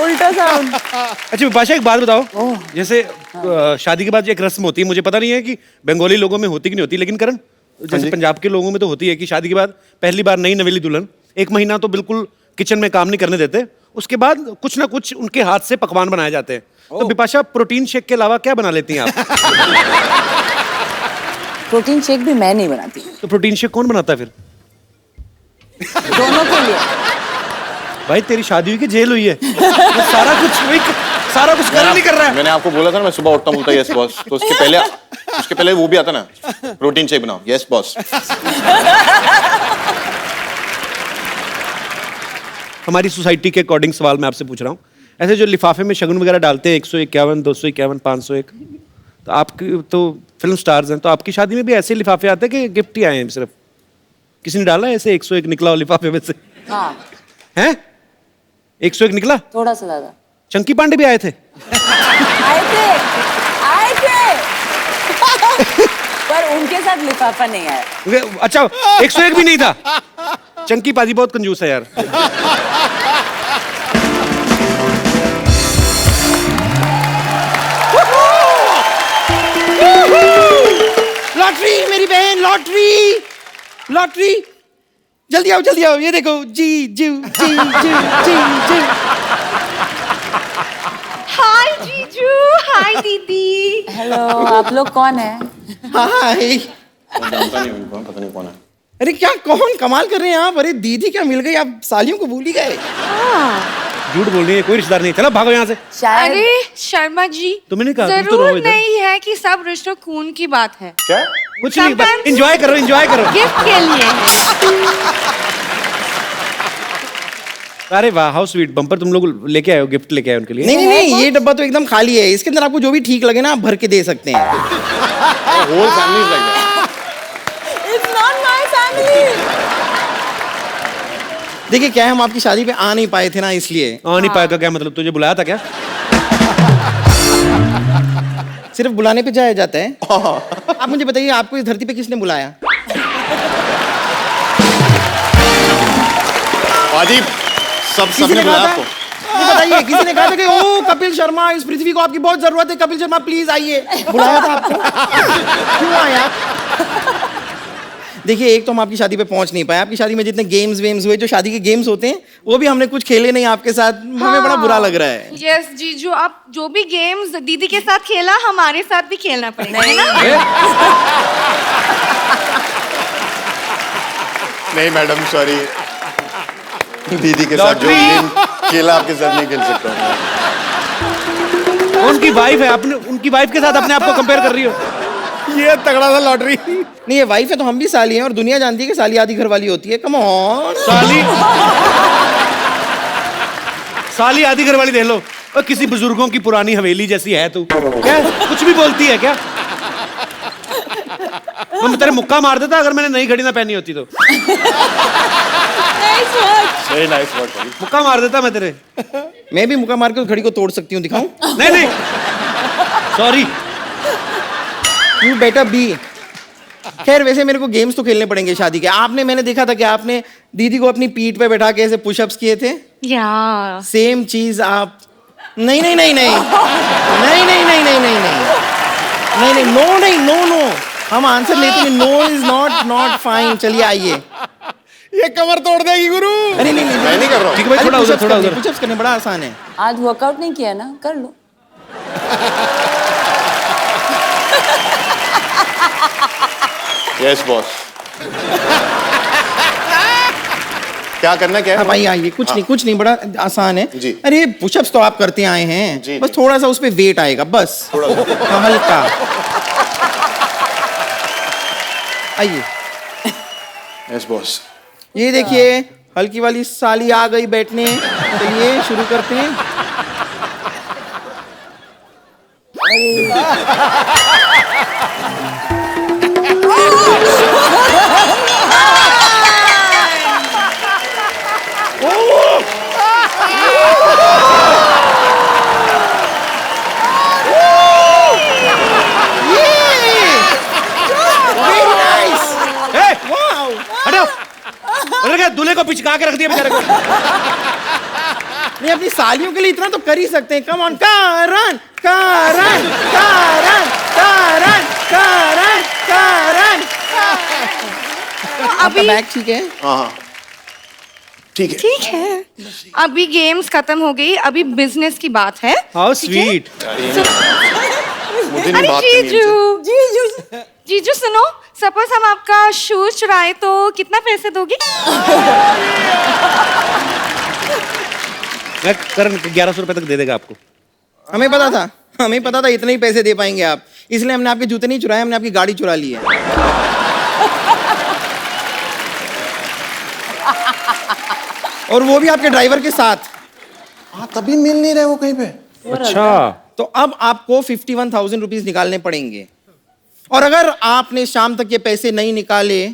उल्टा साउंड। अच्छा विपाशा एक बात बताओ, जैसे शादी के बाद एक रस्म होती है, मुझे पता नहीं है कि बंगाली लोगों में होती कि नहीं होती, लेकिन करण जैसे पंजाब के लोगों में तो होती है कि शादी के बाद पहली बार नई नवेली दुल्हन 1 महीना तो बिल्कुल किचन में काम नहीं करने देते, उसके बाद कुछ ना कुछ उनके हाथ से पकवान बनाए जाते हैं। तो विपाशा प्रोटीन शेक के अलावा क्या बना लेती हैं आप? प्रोटीन शेक भी मैं नहीं बनाती, तो प्रोटीन शेक कौन बनाता है फिर? दोनों के लिए। भाई तेरी शादी हुई कि जेल हुई है? वो सारा कुछ कर नहीं कर रहा है। मैंने आपको बोला था ना, मैं सुबह उठता हूँ बोलता यस बॉस, तो उसके पहले वो भी आता ना, प्रोटीन शेक बनाओ, यस बॉस। हमारी सोसाइटी के अकॉर्डिंग सवाल मैं आपसे पूछ रहा हूँ, ऐसे जो लिफाफे में शगुन वगैरह डालते हैं 151, 251, 501, तो आपकी तो फिल्म स्टार्स हैं, तो आपकी शादी में भी ऐसे लिफाफे आते हैं कि गिफ्ट ही आए हैं सिर्फ? किसी ने डाला है ऐसे 101 निकला हो लिफाफे में से? हाँ, हैं? 101 निकला? थोड़ा सा ज्यादा। चंकी पांडे भी आए थे? आए थे पर उनके साथ लिफाफा नहीं आया। अच्छा 101 भी नहीं था? चंकी पाजी बहुत कंजूस है यार। लॉटरी मेरी बहन, लॉटरी लॉटरी, जल्दी आओ, ये देखो, जी जी जी जी जी जी। हाय जीजू, हाय दीदी। हेलो, आप लोग कौन है? हाय। जानता नहीं उनको, पता नहीं कौन है। अरे क्या कौन कमाल कर रहे हैं आप? अरे दीदी क्या मिल गई, आप सालियों को भूल ही गए। झूठ बोल रही है, कोई रिश्तेदार नहीं। चलो भागो यहाँ से। शायद अरे शर्मा जी, तुमने नहीं कहा, तुम तो जरूर रहो इधर। नहीं है कि सब रिश्तों खून की बात है, क्या? कुछ नहीं, Sometimes- एंजॉय करो, एंजॉय करो। गिफ्ट के लिए है। अरे वाह, हाउ स्वीट। बम्पर तुम लोग लेके आए हो, गिफ्ट लेके आए उनके लिए? नहीं, ये डब्बा तो एकदम खाली है, इसके अंदर आपको जो भी ठीक लगे ना आप भर के दे सकते हैं। Whole family is like that. It's not my family. देखिए क्या है, हम आपकी शादी पे आ नहीं पाए थे ना, इसलिए। आ नहीं पाएगा क्या मतलब? तुझे बुलाया था क्या? सिर्फ बुलाने पे जाया जाता है। आप मुझे बताइए, आपको इस धरती पे किसने बुलाया? अजीब, सबने बुलाया आपको? ये बताइए, किसी ने कहा था कि ओ कपिल शर्मा, इस पृथ्वी को आपकी बहुत जरूरत है, कपिल शर्मा प्लीज आइए? बुलाया था आपको? क्यों आया? देखिए, एक तो हम आपकी शादी पे पहुंच नहीं पाए। आपकी शादी में जितने गेम्स वेम्स हुए, जो शादी के गेम्स होते हैं, वो भी हमने कुछ खेले नहीं आपके साथ। हमें बड़ा बुरा लग रहा है। यस जीजू, आप जो भी गेम्स दीदी के साथ खेला, हमारे साथ भी खेलना पड़ेगा, है ना? नहीं मैडम, सॉरी, दीदी के साथ जो गेम खेला आपके साथ नहीं खेल सकता हूँ। उनकी वाइफ है, अपने उनकी वाइफ के साथ अपने आप को कंपेयर कर रही हो? ये तगड़ा था लॉटरी। नहीं, ये वाइफ है तो हम भी साली हैं, और दुनिया जानती है कि साली आधी घर वाली होती है। Come on. साली आधी घर वाली देख लो, और किसी बुजुर्गों की पुरानी हवेली जैसी है तू। क्या कुछ भी बोलती है क्या? मैं तेरे मुक्का मार देता अगर मैंने नई घड़ी ना पहनी होती तो। Very nice word sorry. मुक्का मार देता मैं तेरे। मैं भी मुक्का मार के उस घड़ी को तोड़ सकती हूँ, दिखाऊं? नहीं सॉरी। You better be. खैर वैसे मेरे को गेम्स तो खेलने पड़ेंगे शादी के। मैंने देखा था कि आपने दीदी को अपनी पीठ पे बैठा के ऐसे पुशअप्स किए थे। या सेम चीज आप। नहीं नहीं नहीं नहीं नहीं नहीं नहीं नहीं नहीं नहीं नहीं नो नहीं नो नो, हम आंसर लेते हैं। No is not fine. चलिए आइए। ये कमर तोड़ देगी गुरु। अरे नहीं मैं नहीं कर रहा हूँ। ठीक है भाई, थोड़ा उधर। पुशअप्स करने बड़ा आसान है। आज वर्कआउट नहीं किया ना, कर लो। Yes boss. क्या करना क्या है? हाँ भाई आइए, कुछ नहीं, बड़ा आसान है जी। अरे पुशअप्स तो आप करते आए हैं जी, बस जी। थोड़ा सा उस पे वेट आएगा बस, हाँ, हल्का। आइए, यस बॉस। ये देखिए हल्की वाली साली आ गई बैठने, चलिए शुरू करते हैं। ए, हटो। उधर क्या दूल्हे को पिचका के रख दिया बेचारे को। नहीं, अपनी सालियों के लिए इतना तो कर ही सकते हैं। कम ऑन, कारण कारण कारण कारण कारण कारण। आपका बैग ठीक है? हाँ ठीक है। ठीक है, अभी गेम्स खत्म हो गई, अभी बिजनेस की बात है। हाउ ठीक है? स्वीट। मुझे नहीं अरे बात करनी है जीजू, जीजू सुनो, सपोज हम आपका शूज चुराए तो कितना पैसे दोगी? मैं करण 1100 रुपए तक दे देगा आपको। हमें पता था इतने ही पैसे दे पाएंगे आप, इसलिए हमने आपके जूते नहीं चुराए, हमने आपकी गाड़ी चुरा ली है। और वो भी आपके ड्राइवर के साथ। हाँ तभी मिल नहीं रहे वो कहीं पे। अच्छा, तो अब आपको 51,000 रुपीज निकालने पड़ेंगे, और अगर आपने शाम तक ये पैसे नहीं निकाले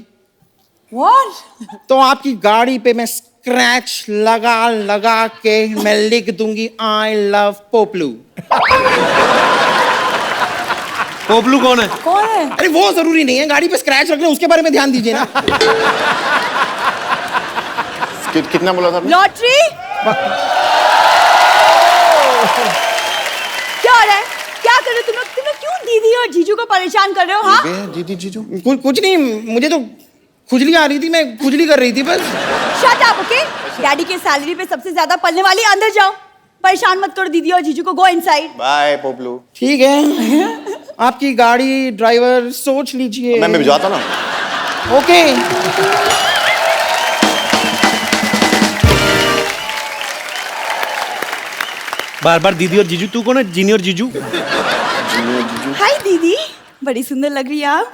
तो आपकी गाड़ी पे मैं स्क्रैच लगा के मैं लिख दूंगी आई लव पोपलू। पोपलू कौन है? अरे वो जरूरी नहीं है, गाड़ी पे स्क्रैच रख लें उसके बारे में ध्यान दीजिए ना। कितना बोला था? लॉटरी क्या हो रहा है? क्या कर रहे हो तुम लोग क्यों दीदी और जीजू को परेशान कर रहे हो? हाँ दीदी जीजू कुछ नहीं, मुझे तो खुजली आ रही थी, मैं खुजली कर रही थी बस। Shut up, okay? डैडी के सैलरी पे सबसे ज्यादा पलने वाली, अंदर जाओ, परेशान मत करो दीदी और जीजू को, गो इनसाइड। बाय पोपलू। ठीक है, आपकी गाड़ी ड्राइवर सोच लीजिए। मैं भिजवाता ना। ओके। बार बार दीदी और जीजू, तू कौन है? जीनी और जीजू? हाय दीदी, बड़ी सुंदर लग रही है आप।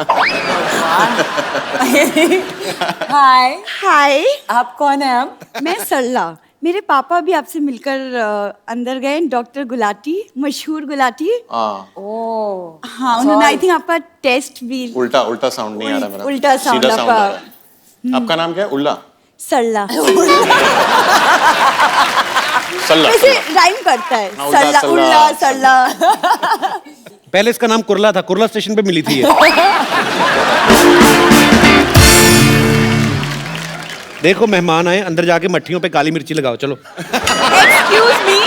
हाय हाय, आप कौन है? आप? मैं सरला, मेरे पापा भी आपसे मिलकर अंदर गए, डॉक्टर गुलाटी, मशहूर गुलाटी। हाँ हाँ, उन्होंने आई थिंक आपका टेस्ट भी। उल्टा साउंड नहीं आ रहा मेरा। उल्टा साउंड सीधा आपका। आ रहा है। आपका नाम क्या है? उल्ला सरला। सल्ला। वैसे राइम करता है, हाँ, उल्टा, सरला, सल्ला, उल्ला, सरला। पहले इसका नाम कुरला था, कुरला स्टेशन पे मिली थी ये। देखो मेहमान आए, अंदर जाके मट्ठियों पे काली मिर्ची लगाओ, चलो। एक्सक्यूज मी,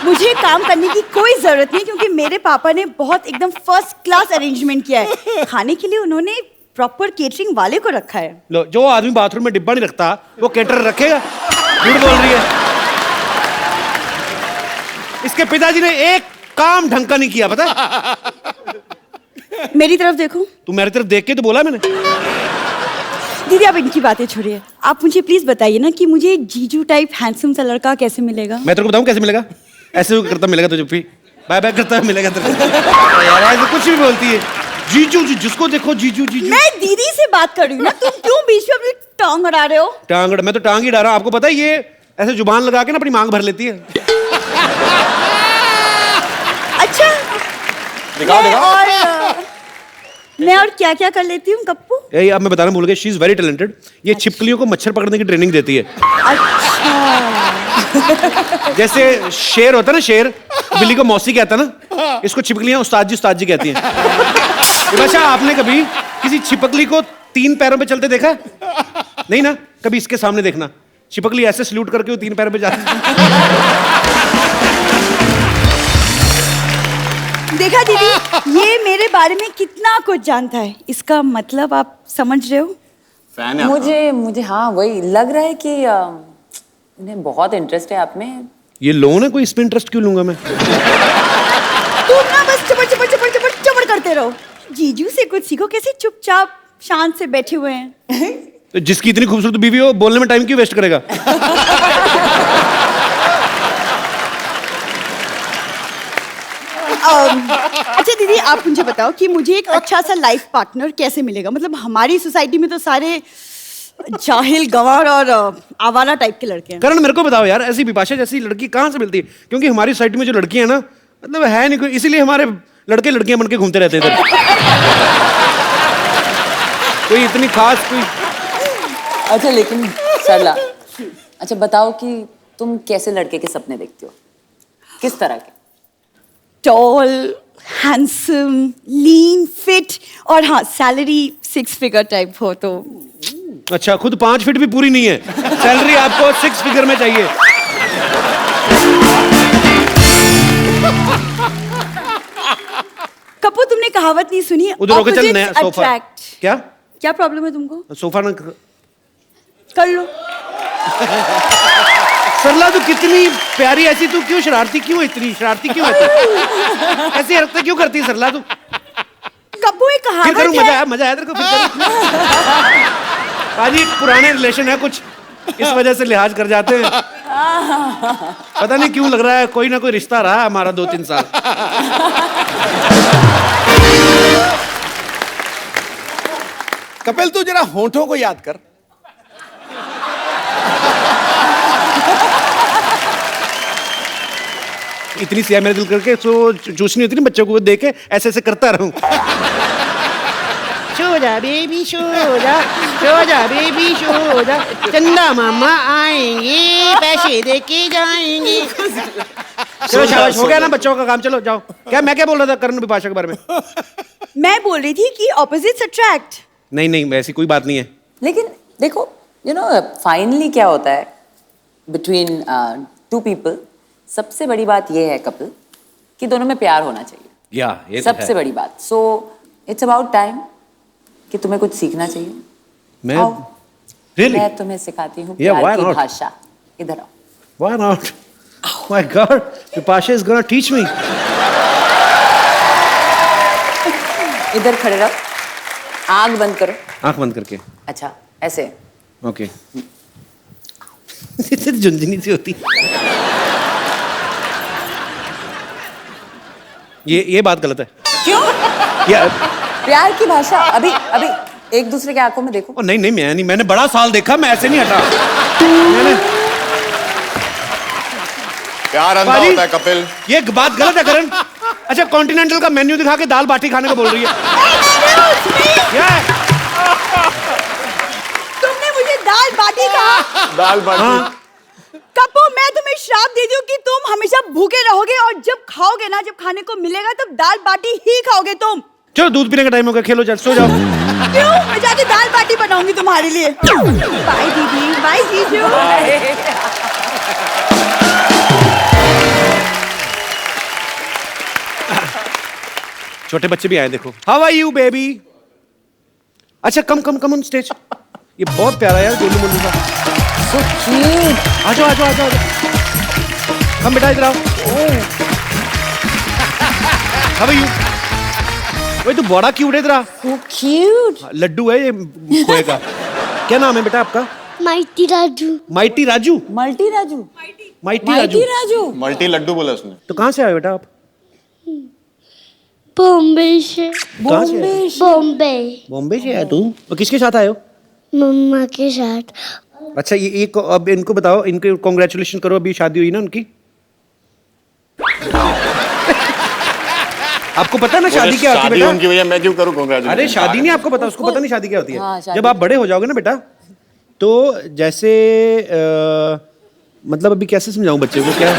मुझे काम करने की कोई जरूरत नहीं, क्योंकि मेरे पापा ने बहुत एकदम फर्स्ट क्लास अरेंजमेंट किया है। खाने के लिए उन्होंने प्रॉपर केटरिंग वाले को रखा है। लो, जो आदमी बाथरूम में डिब्बा नहीं रखता वो केटर रखेगा? झूठ बोल रही है। इसके पिताजी ने एक काम ढंग का नहीं किया, पता है? मेरी तरफ देखो। तू मेरी तरफ देख के तो बोला मैंने। दीदी आप इनकी बातें छोड़िए, आप मुझे प्लीज बताइए ना कि मुझे जीजू टाइप हैंडसम सा लड़का कैसे मिलेगा? मैं तेरे को बताऊं कैसे मिलेगा? ऐसे करता मिलेगा तुझे, भी बाय बाय करता मिलेगा तेरे को। यार ऐसे कुछ भी बोलती है। जीजू जी, जिसको देखो जीजू जीजू। मैं दीदी से बात कर रही हूँ ना, तुम क्यों बीच में अपनी टांग अड़ा रहे हो? टांग? मैं तो टांग ही डाल रहा हूँ। आपको पता है ये ऐसे जुबान लगा के ना अपनी मांग भर लेती है। अच्छा, दिखाओ मैं और क्या क्या कर लेती हूँ गप्पू? यही अब मैं बताना भूल गया, शी इज वेरी टैलेंटेड। ये छिपकलियों को मच्छर पकड़ने की ट्रेनिंग देती है। अच्छा, जैसे शेर होता है ना, शेर बिल्ली को मौसी कहता है ना, इसको छिपकलियां उस्ताद जी कहती हैं। अच्छा, आपने कभी किसी छिपकली को 3 पैरों पे चलते देखा? नहीं ना? कभी इसके सामने देखना, छिपकली ऐसे सल्यूट करके वो 3 पैरों पे जाती है। देखा दीदी, ये मेरे बारे में कितना कुछ जानता है। इसका मतलब आप समझ रहे हो? फैन है मुझे हाँ वही लग रहा है कि उन्हें बहुत इंटरेस्ट है आप में। ये लोन है कोई, इसमें इंटरेस्ट क्यों लूंगा मैं? तुम ना बस चपड़ करते रहो। जीजू से कुछ सीखो, कैसे चुपचाप शांत से बैठे हुए हैं। तो जिसकी इतनी खूबसूरत बीवी हो, बोलने में टाइम क्यों वेस्ट करेगा? अच्छा दीदी, आप मुझे बताओ कि मुझे एक अच्छा सा लाइफ पार्टनर कैसे मिलेगा? मतलब हमारी सोसाइटी में तो सारे जाहिल, गंवार और आवारा टाइप के लड़के हैं। करण, मेरे को बताओ यार, ऐसी बिपाशा जैसी लड़की कहाँ से मिलती है? क्योंकि हमारी सोसाइटी में जो लड़कियां हैं ना, मतलब है नहीं कोई, इसीलिए हमारे लड़के लड़कियां बन के घूमते रहते हैं इधर। कोई इतनी खास कोई। अच्छा लेकिन सरला, अच्छा बताओ कि तुम कैसे लड़के के सपने देखते हो, किस तरह के? टॉल, हैंडसम, लीन, फिट और हाँ सैलरी 6 फिगर टाइप हो तो। अच्छा, खुद 5 फीट भी पूरी नहीं है, सैलरी आपको 6 फिगर में चाहिए। कपूर, तुमने कहावत नहीं सुनी? उधर होके चल, नया Opposites सोफा। attract। क्या क्या प्रॉब्लम है तुमको? सोफा ना कर लो। सरला, तू कितनी प्यारी, ऐसी तू क्यों शरारती, क्यों इतनी शरारती क्यों है तू? ऐसी हरकतें क्यों करती है सरला तू? कपूर, एक फिर करूं, कहावत है। मजा आया तेरे को? फिर करूं। आज एक पुराने रिलेशन है, कुछ इस वजह से लिहाज कर जाते हैं। पता नहीं क्यों लग रहा है कोई ना कोई रिश्ता रहा है हमारा 2-3 साल। कपिल, तू जरा होठों को याद कर। इतनी सिया मेरे दिल करके तो चूसनी होती नहीं बच्चों को, देख के ऐसे ऐसे करता रहूं। सो जा बेबी, सो जा बेबी, सो जा, चंदा मामा आएंगे, पैसे दे के जाएंगे। चलो शाबाश, हो गया ना बच्चों का काम, चलो जाओ। मैं क्या बोल रहा था करण बिपाशा के बारे में? मैं बोल रही थी कि ऑपोजिट्स अट्रैक्ट। नहीं, ऐसी कोई बात नहीं है। लेकिन देखो, यू नो फाइनली क्या होता है बिटवीन 2 पीपल, सबसे बड़ी बात ये है कपिल कि दोनों में प्यार होना चाहिए। ये सबसे बड़ी बात। सो इट्स अबाउट टाइम कि तुम्हें कुछ सीखना चाहिए। मैं आओ, really? मैं तुम्हें सिखाती हूँ Yeah, why प्यार की not? भाषा। इधर आओ। Why not? Oh my God, Bipasha is gonna teach me. इधर खड़े रहो, आग बंद करो। आंख बंद करके। अच्छा ऐसे। ओके। झुंझुनी सी होती। ये बात गलत है। क्यों? या प्यार की भाषा, अभी एक दूसरे के आंखों में देखो। नहीं, मैंने बड़ा साल देखा, मैं ऐसे नहीं हटा। प्यार अंधा होता है कपिल। ये बात गलत है करण। अच्छा, कॉन्टिनेंटल का मेन्यू दिखा के दाल बाटी खाने को बोल रही है। क्या है? तुमने मुझे दाल बाटी कहा? दाल बाटी। कपू, मैं तुम्हें श्राप दे दूं कि तुम हमेशा भूखे रहोगे और जब खाओगे ना, जब खाने को मिलेगा तब दाल बाटी ही खाओगे तुम। चलो, दूध पीने का टाइम हो गया, खेलो, चल सो जाओ। क्यों? मैं जाके दाल बाटी बनाऊंगी तुम्हारे लिए। बाय दीदी, बाय जीजू। छोटे बच्चे भी आए, देखो। How are you baby? अच्छा, कम ऑन स्टेज। ये बहुत प्यारा यार, गोलू मोलू का। So cute. आ जाओ। हम बेटा इधर आओ। How are you? वही तो बड़ा क्यूट है, इधर आ। So cute. लड्डू है ये खोए का। क्या नाम है बेटा आपका? Mighty Raju. Mighty Raju. Multi Raju. Mighty Raju. Multi लड्डू बोला उसने। तो कहाँ से आए बेटा आप? बॉम्बे से। कहाँ से आए? बॉम्बे से आए तू? और किसके साथ आए हो? मम्मा के साथ। अच्छा, ये अब इनको बताओ, इनको कॉन्ग्रेचुलेशन करो, अभी शादी हुई ना उनकी। आपको पता है ना शादी क्या होती है शादी बेटा? उनकी वजह मैं क्यों करूं कांग्रेचुलेशन? अरे शादी नहीं, आपको पता, उसको पता नहीं शादी क्या होती है। हाँ, शादी। जब आप बड़े हो जाओगे ना बेटा, तो जैसे मतलब अभी कैसे समझाऊं बच्चे को, क्या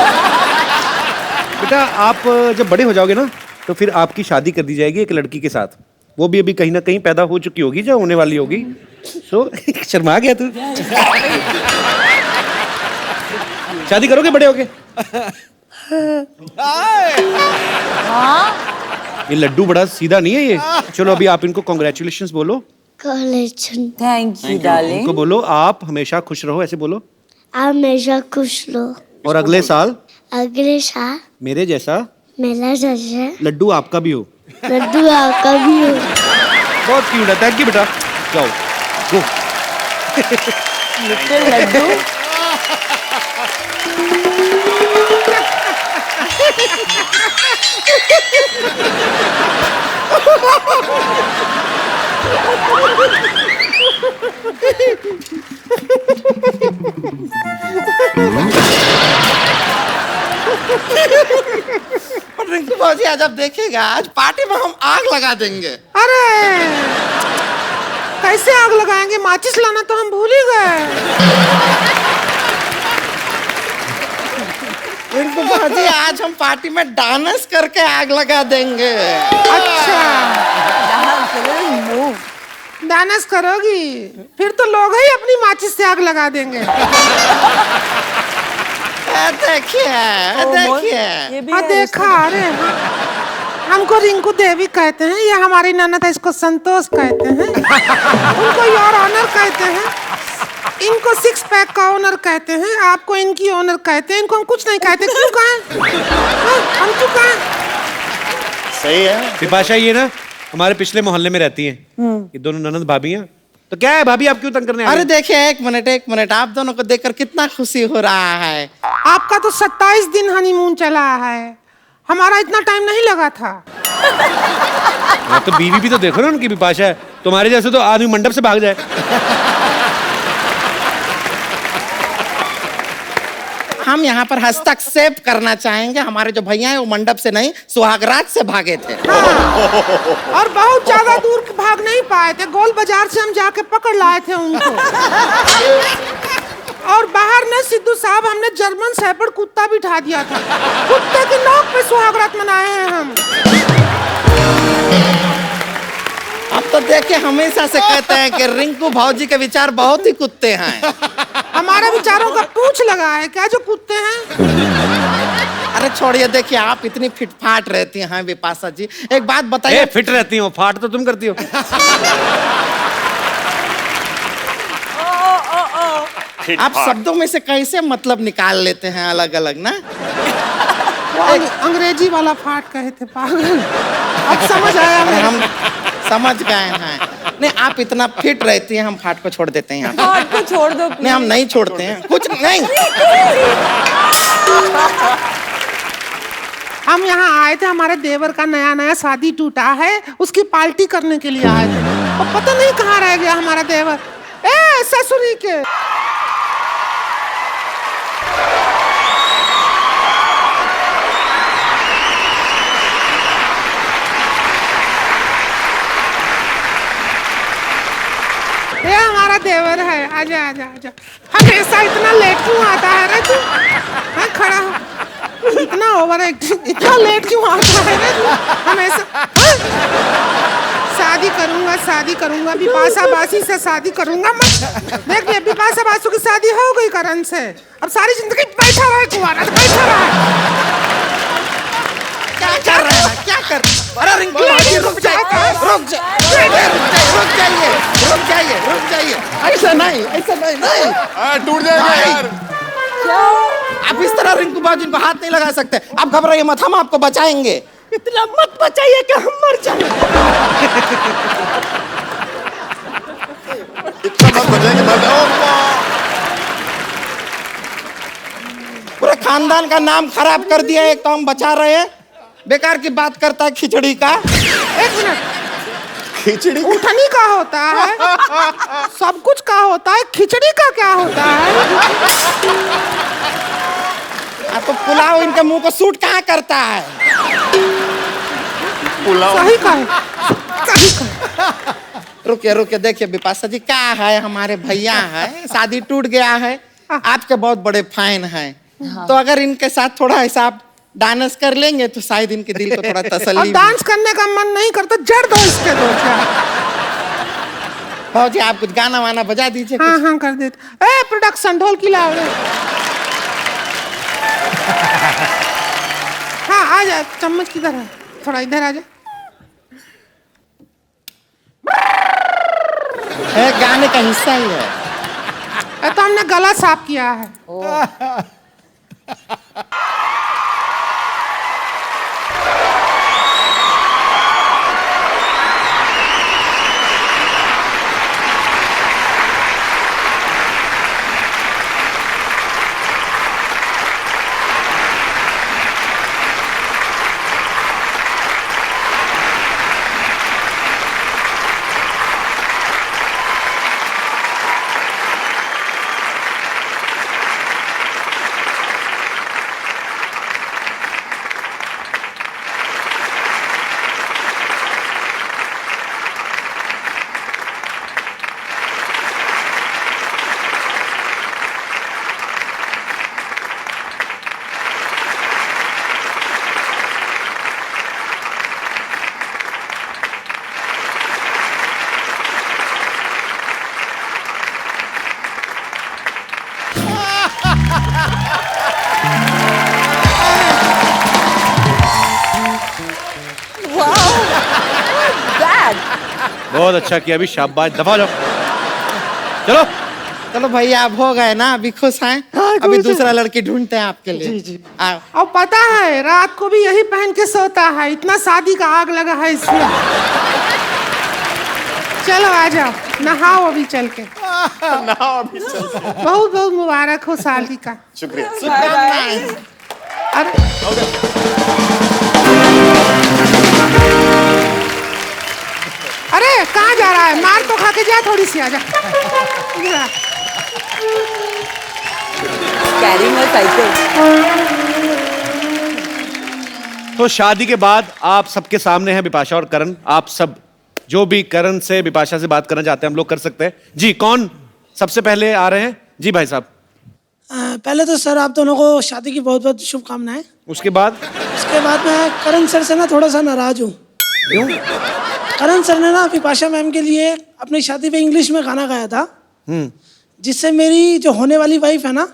बेटा, आप जब बड़े हो जाओगे ना, तो फिर आपकी शादी कर दी जाएगी एक लड़की के साथ। वो भी अभी कहीं ना कहीं पैदा हो चुकी होगी, जो होने वाली होगी। सो शर्मा गया तू। शादी करोगे बड़े होके? ये लड्डू बड़ा सीधा नहीं है ये। चलो, अभी आप इनको कॉन्ग्रेचुलेशंस बोलो। कॉलेज। Thank you darling. इनको बोलो आप हमेशा खुश रहो, ऐसे बोलो। हमेशा खुश लो। और अगले साल मेरे जैसा मेरा जैसे लड्डू आपका भी हो। लड्डू आपका भी हो। बहुत क्यूट है। थैंक यू बेटा। जाओ गो। लिटिल लड्डू। रिंकू बाबूजी आज आप देखिएगा, आज पार्टी में हम आग लगा देंगे। अरे कैसे आग लगाएंगे? माचिस लाना तो हम भूल ही गए। रिंकू बाबूजी आज हम पार्टी में डांस करके आग लगा देंगे। अच्छा डांस करोगी? फिर तो लोग ही अपनी माचिस से आग लगा देंगे। देखिए हाँ देखा। अरे हमको रिंकू देवी कहते हैं, ये हमारी ननद है, इसको संतोष कहते हैं, उनको योर ऑनर कहते हैं, इनको सिक्स पैक का ओनर कहते हैं, आपको इनकी ओनर कहते हैं, इनको हम कुछ नहीं कहते। क्यों कहें? हम क्यों कहें? सही है। बिपाशा ये ना हमारे पिछले मोहल्ले में रहती हैं, ये दोनों ननद भाभी हैं। तो क्या है भाभी, आप क्यों तंग करने आ रहे अरे देखिए एक मिनट, आप दोनों को देखकर कितना खुशी हो रहा है। आपका तो 27 दिन हनीमून चला है, हमारा इतना टाइम नहीं लगा था। हाँ, तो बीवी भी तो देखो ना उनकी। बिपाशा है तुम्हारे जैसे तो आदमी मंडप से भाग जाए। हम यहाँ पर हस्तक्षेप करना चाहेंगे, हमारे जो भैया हैं वो मंडप से नहीं सुहागरात से भागे थे। और बहुत ज्यादा दूर भाग नहीं पाए थे, गोल बाजार से हम जाके पकड़ लाए थे उनको। और बाहर ने सिद्धू साहब हमने जर्मन शेफर्ड कुत्ता बिठा दिया था, कुत्ते की नोक पे सुहागरात मनाए हैं हम। अब तो देखिए हमेशा से कहते हैं कि रिंकू भाऊजी के विचार बहुत ही कुत्ते हैं। हमारे विचारों का पूछ लगा है क्या जो कुत्ते हैं? अरे छोड़िए, देखिए आप इतनी फिटफाट रहती हैं बिपाशा जी, एक बात बताइए। फिट रहती हो, फाट तो तुम करती हो। आप शब्दों में से कैसे मतलब निकाल लेते हैं अलग अलग ना? अंग्रेजी वाला फाट कहे थे पागल। अब समझ आया हम समझ गए हैं। नहीं आप इतना फिट रहती हैं, हम फाट को छोड़ देते हैं यहाँ। फाट को छोड़ दो। नहीं हम नहीं छोड़ते हैं, कुछ नहीं। हम यहाँ आए थे, हमारे देवर का नया शादी टूटा है, उसकी पार्टी करने के लिए आए थे। और पता नहीं कहाँ रह गया हमारा देवर। ए ससुरी के ये हमारा देवर है। आजा आजा आजा। हमेशा इतना लेट क्यों आता है रे तू? हाँ खड़ा हो, इतना ओवर एक्टिंग, इतना लेट क्यों आता है रे तू हमेशा? शादी करूंगा बिपाशा बासी से शादी करूंगा मैं। देख ले बिपाशा बासु की शादी हो गई करण से, अब सारी जिंदगी बैठा रहे कुंवारा, बैठा रहा। क्या कर रहे हैं? क्या कर? अरे रिंकू भाई रुक जाइए, रुक जाइए। ऐसा नहीं नहीं। टूट जाएगा यार। आप इस तरह रिंकू बाबू जिनको हाथ नहीं लगा सकते। आप घबराइए मत, हम आपको बचाएंगे। इतना मत बचाइए कि हम मर जाएं। इतना मत बचाएंगे, मर जाओ। पूरे खानदान का नाम खराब कर दिया। एक तो हम बचा रहे हैं, बेकार की बात करता है खिचड़ी का। एक मिनट, खिचड़ी उठनी का होता है, सब कुछ का होता है, खिचड़ी का क्या होता है? तो पुलाव इनके मुंह को सूट कहाँ करता है? पुलाव सही कहा। रुकिए देखिए बिपाशा जी, क्या है हमारे भैया है, शादी टूट गया है, आपके बहुत बड़े फैन हैं। तो अगर इनके साथ थोड़ा हिसाब डांस कर लेंगे तो शायद इनके दिल को थोड़ा तसल्ली। अब डांस करने का मन नहीं करता, जड़ दो इसके दो। भाजी आप कुछ गाना वाना बजा दीजिए। हाँ कर देते। ए प्रोडक्शन ढोल की लाओ रे। हाँ आ जा, चम्मच किधर है? थोड़ा इधर आ जा। गाने का हिस्सा ही है। तो हमने गला साफ किया है। बहुत अच्छा किया, अभी शाबाश, दफा हो जाओ। चलो चलो भैया, आप हो गए ना, अभी खुश हैं? अभी दूसरा लड़की ढूंढते हैं आपके लिए। जी जी। आओ। अब पता है रात को भी यही पहन के सोता है, इतना शादी का आग लगा है इसमें। चलो आ जाओ, नहाओ अभी चल के। नहाओ अभी चल के। बहुत बहुत मुबारक हो शादी का। शुक्रिया। अरे अरे कहाँ जा रहा है? मार तो खा के जा, थोड़ी सी आजा। Carrying a cycle. तो शादी के बाद आप सबके सामने हैं बिपाशा और करण। आप सब जो भी करण से बिपाशा से बात करना चाहते हैं हम लोग कर सकते हैं। जी, कौन सबसे पहले आ रहे हैं? जी भाई साहब। पहले तो सर आप दोनों को शादी की बहुत बहुत शुभकामनाएं। उसके बाद मैं करण सर से ना थोड़ा सा नाराज हूँ। क्यों? करण सर ने ना बिपाशा मैम के लिए अपनी शादी पे इंग्लिश में गाना गाया था, जिससे मेरी जो होने वाली वाइफ है ना,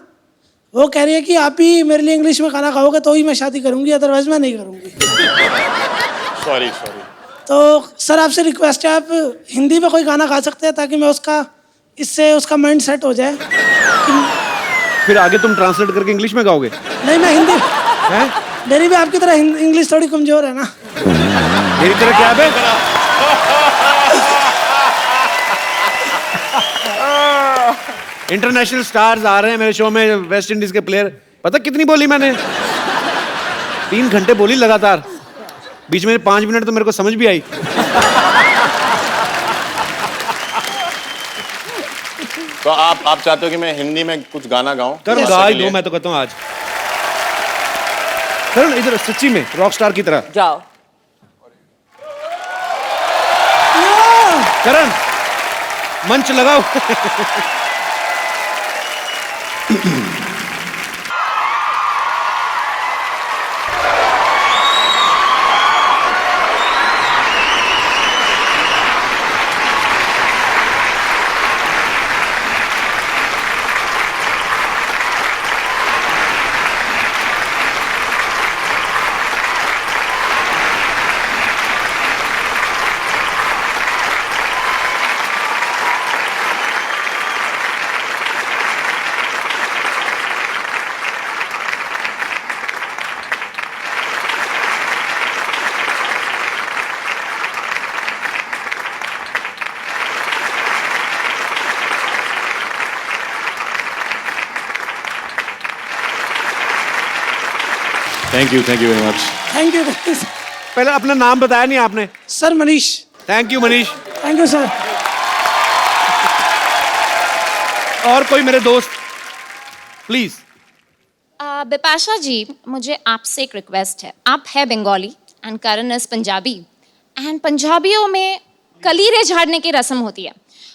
वो कह रही है कि आप ही मेरे लिए इंग्लिश में गाना गाओगे तो ही मैं शादी करूंगी, अदरवाइज मैं नहीं करूंगी। सॉरी। तो सर आपसे रिक्वेस्ट है, आप हिंदी में कोई गाना गा सकते हैं ताकि मैं इससे उसका माइंड सेट हो जाए। फिर आगे तुम ट्रांसलेट करके इंग्लिश में गाओगे? नहीं, मैं हिंदी है? मेरी भी आपकी तरह इंग्लिश थोड़ी कमजोर है ना। मेरी तरह क्या है? इंटरनेशनल स्टार्स आ रहे हैं मेरे शो में, वेस्ट इंडीज के प्लेयर। पता कितनी बोली मैंने? 3 घंटे बोली लगातार, बीच में 5 मिनट तो मेरे को समझ भी आई। तो आप चाहते हो कि मैं हिंदी में कुछ गाना गाऊं? करण गा ही दो, मैं तो कहता हूँ आज। करण इधर सच्ची में रॉक स्टार की तरह जाओ। करण मंच लगाओ। Thank you very much. Thank you. पहले अपना नाम बताया नहीं आपने। Sir Manish. Thank you Manish. Thank you sir. और कोई मेरे दोस्त प्लीज। बिपाशा जी, मुझे आपसे एक रिक्वेस्ट है। आप है Bengali and Karan is Punjabi, and पंजाबियों में कलीरे झाड़ने की रस्म होती है।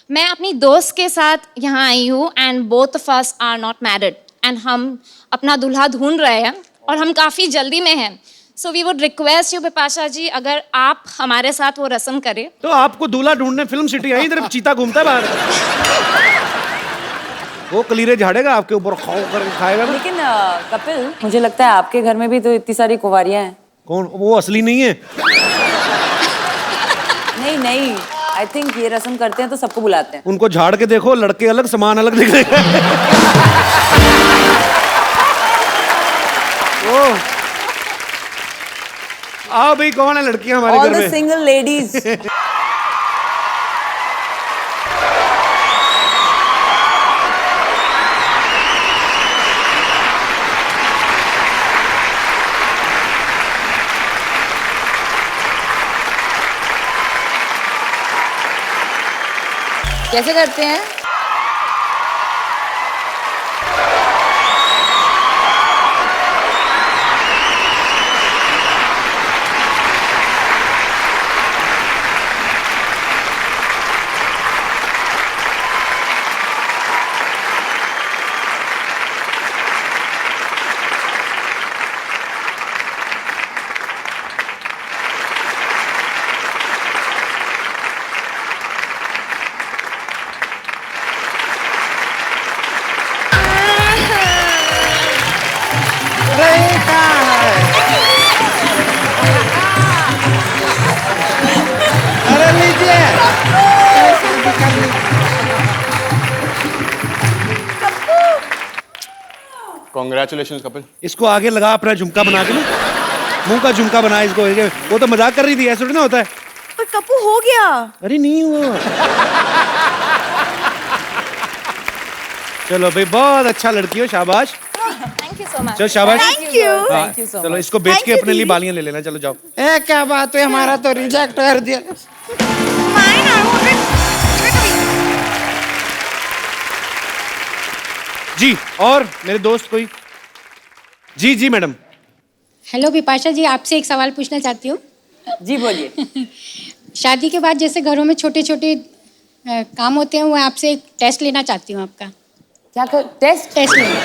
मैं अपनी दोस्त के साथ यहाँ आई हूँ and both of us are not married and हम अपना दूल्हा ढूंढ रहे हैं और हम काफ़ी जल्दी में हैं। So we would request you Bipasha ji, अगर आप हमारे साथ वो रस्म करें। तो आपको दूल्हा ढूंढने फिल्म सिटी आई, इधर चीता घूमता है बाहर। वो कलीरे झाड़ेगा आपके ऊपर, खाओ करके खाएगा ना। लेकिन कपिल, मुझे लगता है आपके घर में भी तो इतनी सारी कुंवारियां हैं। कौन? वो असली नहीं है। नहीं, आई थिंक ये रस्म करते हैं तो सबको बुलाते हैं। उनको झाड़ के देखो, लड़के अलग सामान अलग दिख रहे हैं। आओ भाई, कौन है लड़कियां हमारे घर में? All the single ladies. कैसे करते हैं? कर ली। कॉन्ग्रेचुलेशन कपिल। इसको आगे लगा अपना झुमका बना के ना, मुंह का झुमका बना इसको। वो तो मजाक कर रही थी, ऐसा थोड़ी ना होता है। पर कपू हो गया। अरे नहीं हुआ। चलो भाई, बहुत अच्छा लड़की हो, शाबाश। Thank you so much. चलो शाबाश। Thank you. हाँ, चलो इसको बेच के अपने लिए बालियां ले लेना। चलो जाओ। ए क्या बात है, हमारा तो रिजेक्ट कर दिया। जी, और मेरे दोस्त कोई? जी जी मैडम। हेलो बिपाशा जी, आपसे एक सवाल पूछना चाहती हूँ। जी बोलिए। शादी के बाद जैसे घरों में छोटे छोटे काम होते हैं, वो आपसे एक टेस्ट लेना चाहती हूँ आपका। क्या कर? टेस्ट लेना।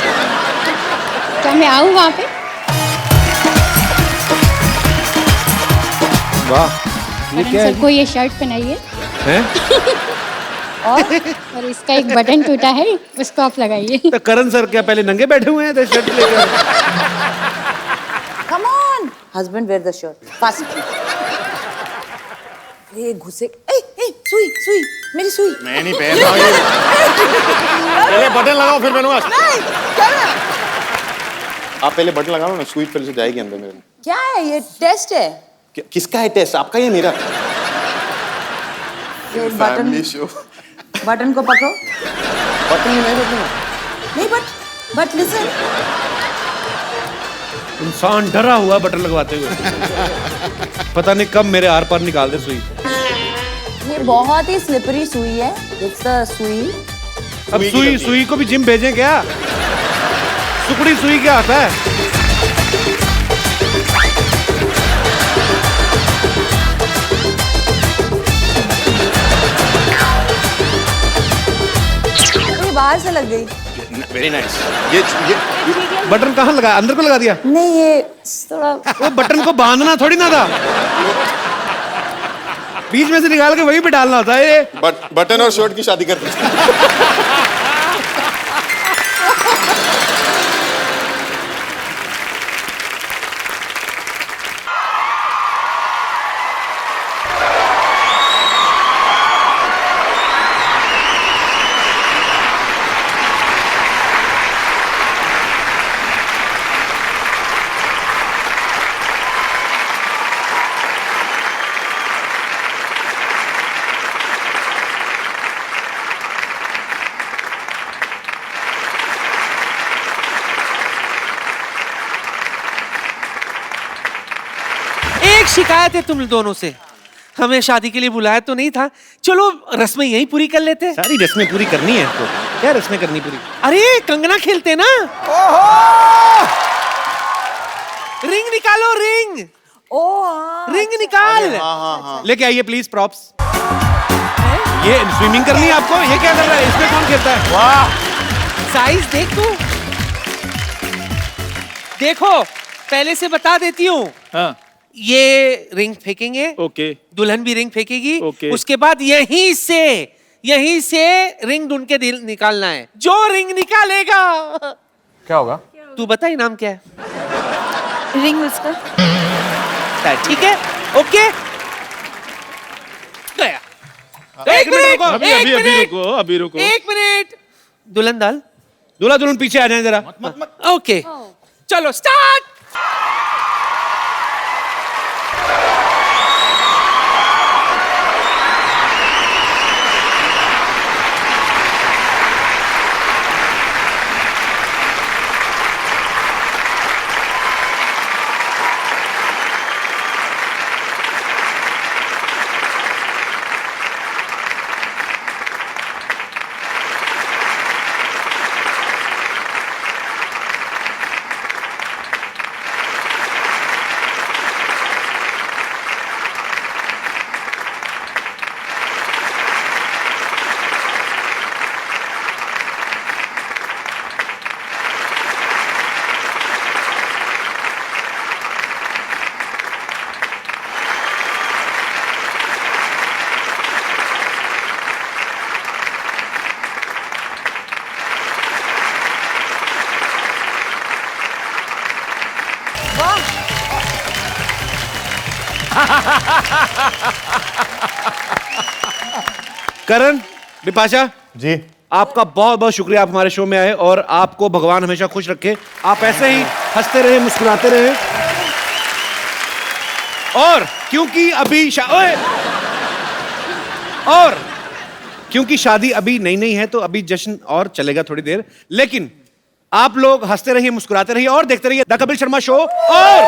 क्या मैं आऊँ वहाँ पे? वाह, ये क्या है? सर को ये शर्ट पहनाइए हैं? और इसका एक बटन टूटा है, उसको आप लगाइए। तो करण सर क्या पहले नंगे बैठे हुए हैं तो शर्ट लेकर? Come on husband, where the shirt fast. ये घुसे। ए सुई सुई, मेरी सुई। मैं नहीं पहन रहा हूँ। पहले बटन लगाओ फिर पहनूंगा। आप पहले बटन लगाओ ना, सुई पहले से जाएगी अंदर मेरे में। क्या है ये? टेस्ट है? किसका है टेस्ट, आपका या मेरा? ये बटन शो। बटन को पकड़ो। बटन नहीं बटन नहीं, बट लिसन। इंसान डरा हुआ बटन लगवाते हुए। पता नहीं कब मेरे आर पार निकाल दे सुई। ये बहुत ही स्लिपरी सुई है। इट्स द सुई। अब सुई को भी जिम भेजें क्या? सुकड़ी सुई क्या आता है? ये बाहर से लग गई। Very nice. ये बटन कहाँ लगा? अंदर को लगा दिया? नहीं, ये थोड़ा वो बटन को बांधना थोड़ी ना था, बीच में से निकाल के वहीं पे डालना होता है। ये बटन और शर्ट की शादी करते हैं। एक शिकायत है तुम दोनों से, हमें शादी के लिए बुलाया तो नहीं था। चलो रस्में यहीं पूरी कर लेते हैं। सारी रस्में पूरी करनी है तो क्या रस्में करनी पूरी? अरे कंगना खेलते ना। रिंग निकालो, रिंग। रिंग निकाल। लेके आइए प्लीज प्रॉप्स। ये स्विमिंग करनी है आपको? ये क्या कर रहा है? इसमें कौन खेलता है? वाह, साइज देख तू। देखो पहले से बता देती हूँ। हाँ। ये रिंग फेंकेंगे। ओके। दुल्हन भी रिंग फेंकेगी। ओके। उसके बाद यहीं से रिंग ढूंढ के निकालना है। जो रिंग निकालेगा, क्या होगा? तू बता इनाम क्या है? रिंग उसका। ठीक है, ओके। गया। एक मिनट रुको, अभी रुको। एक मिनट। दुल्हन दाल, दूल्हा दुल्हन पीछे आ जाए जरा। ओके चलो स्टार्ट। करण, बिपाशा जी, आपका बहुत बहुत शुक्रिया, आप हमारे शो में आए और आपको भगवान हमेशा खुश रखे। आप ऐसे ही हंसते रहे, मुस्कुराते रहे। और क्योंकि अभी और क्योंकि शादी अभी नई है तो अभी जश्न और चलेगा थोड़ी देर, लेकिन आप लोग हंसते रहिए, मुस्कुराते रहिए और देखते रहिए द कपिल शर्मा शो। और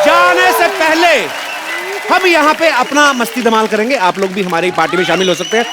जाने से पहले हम यहां पे अपना मस्ती धमाल करेंगे, आप लोग भी हमारी पार्टी में शामिल हो सकते हैं।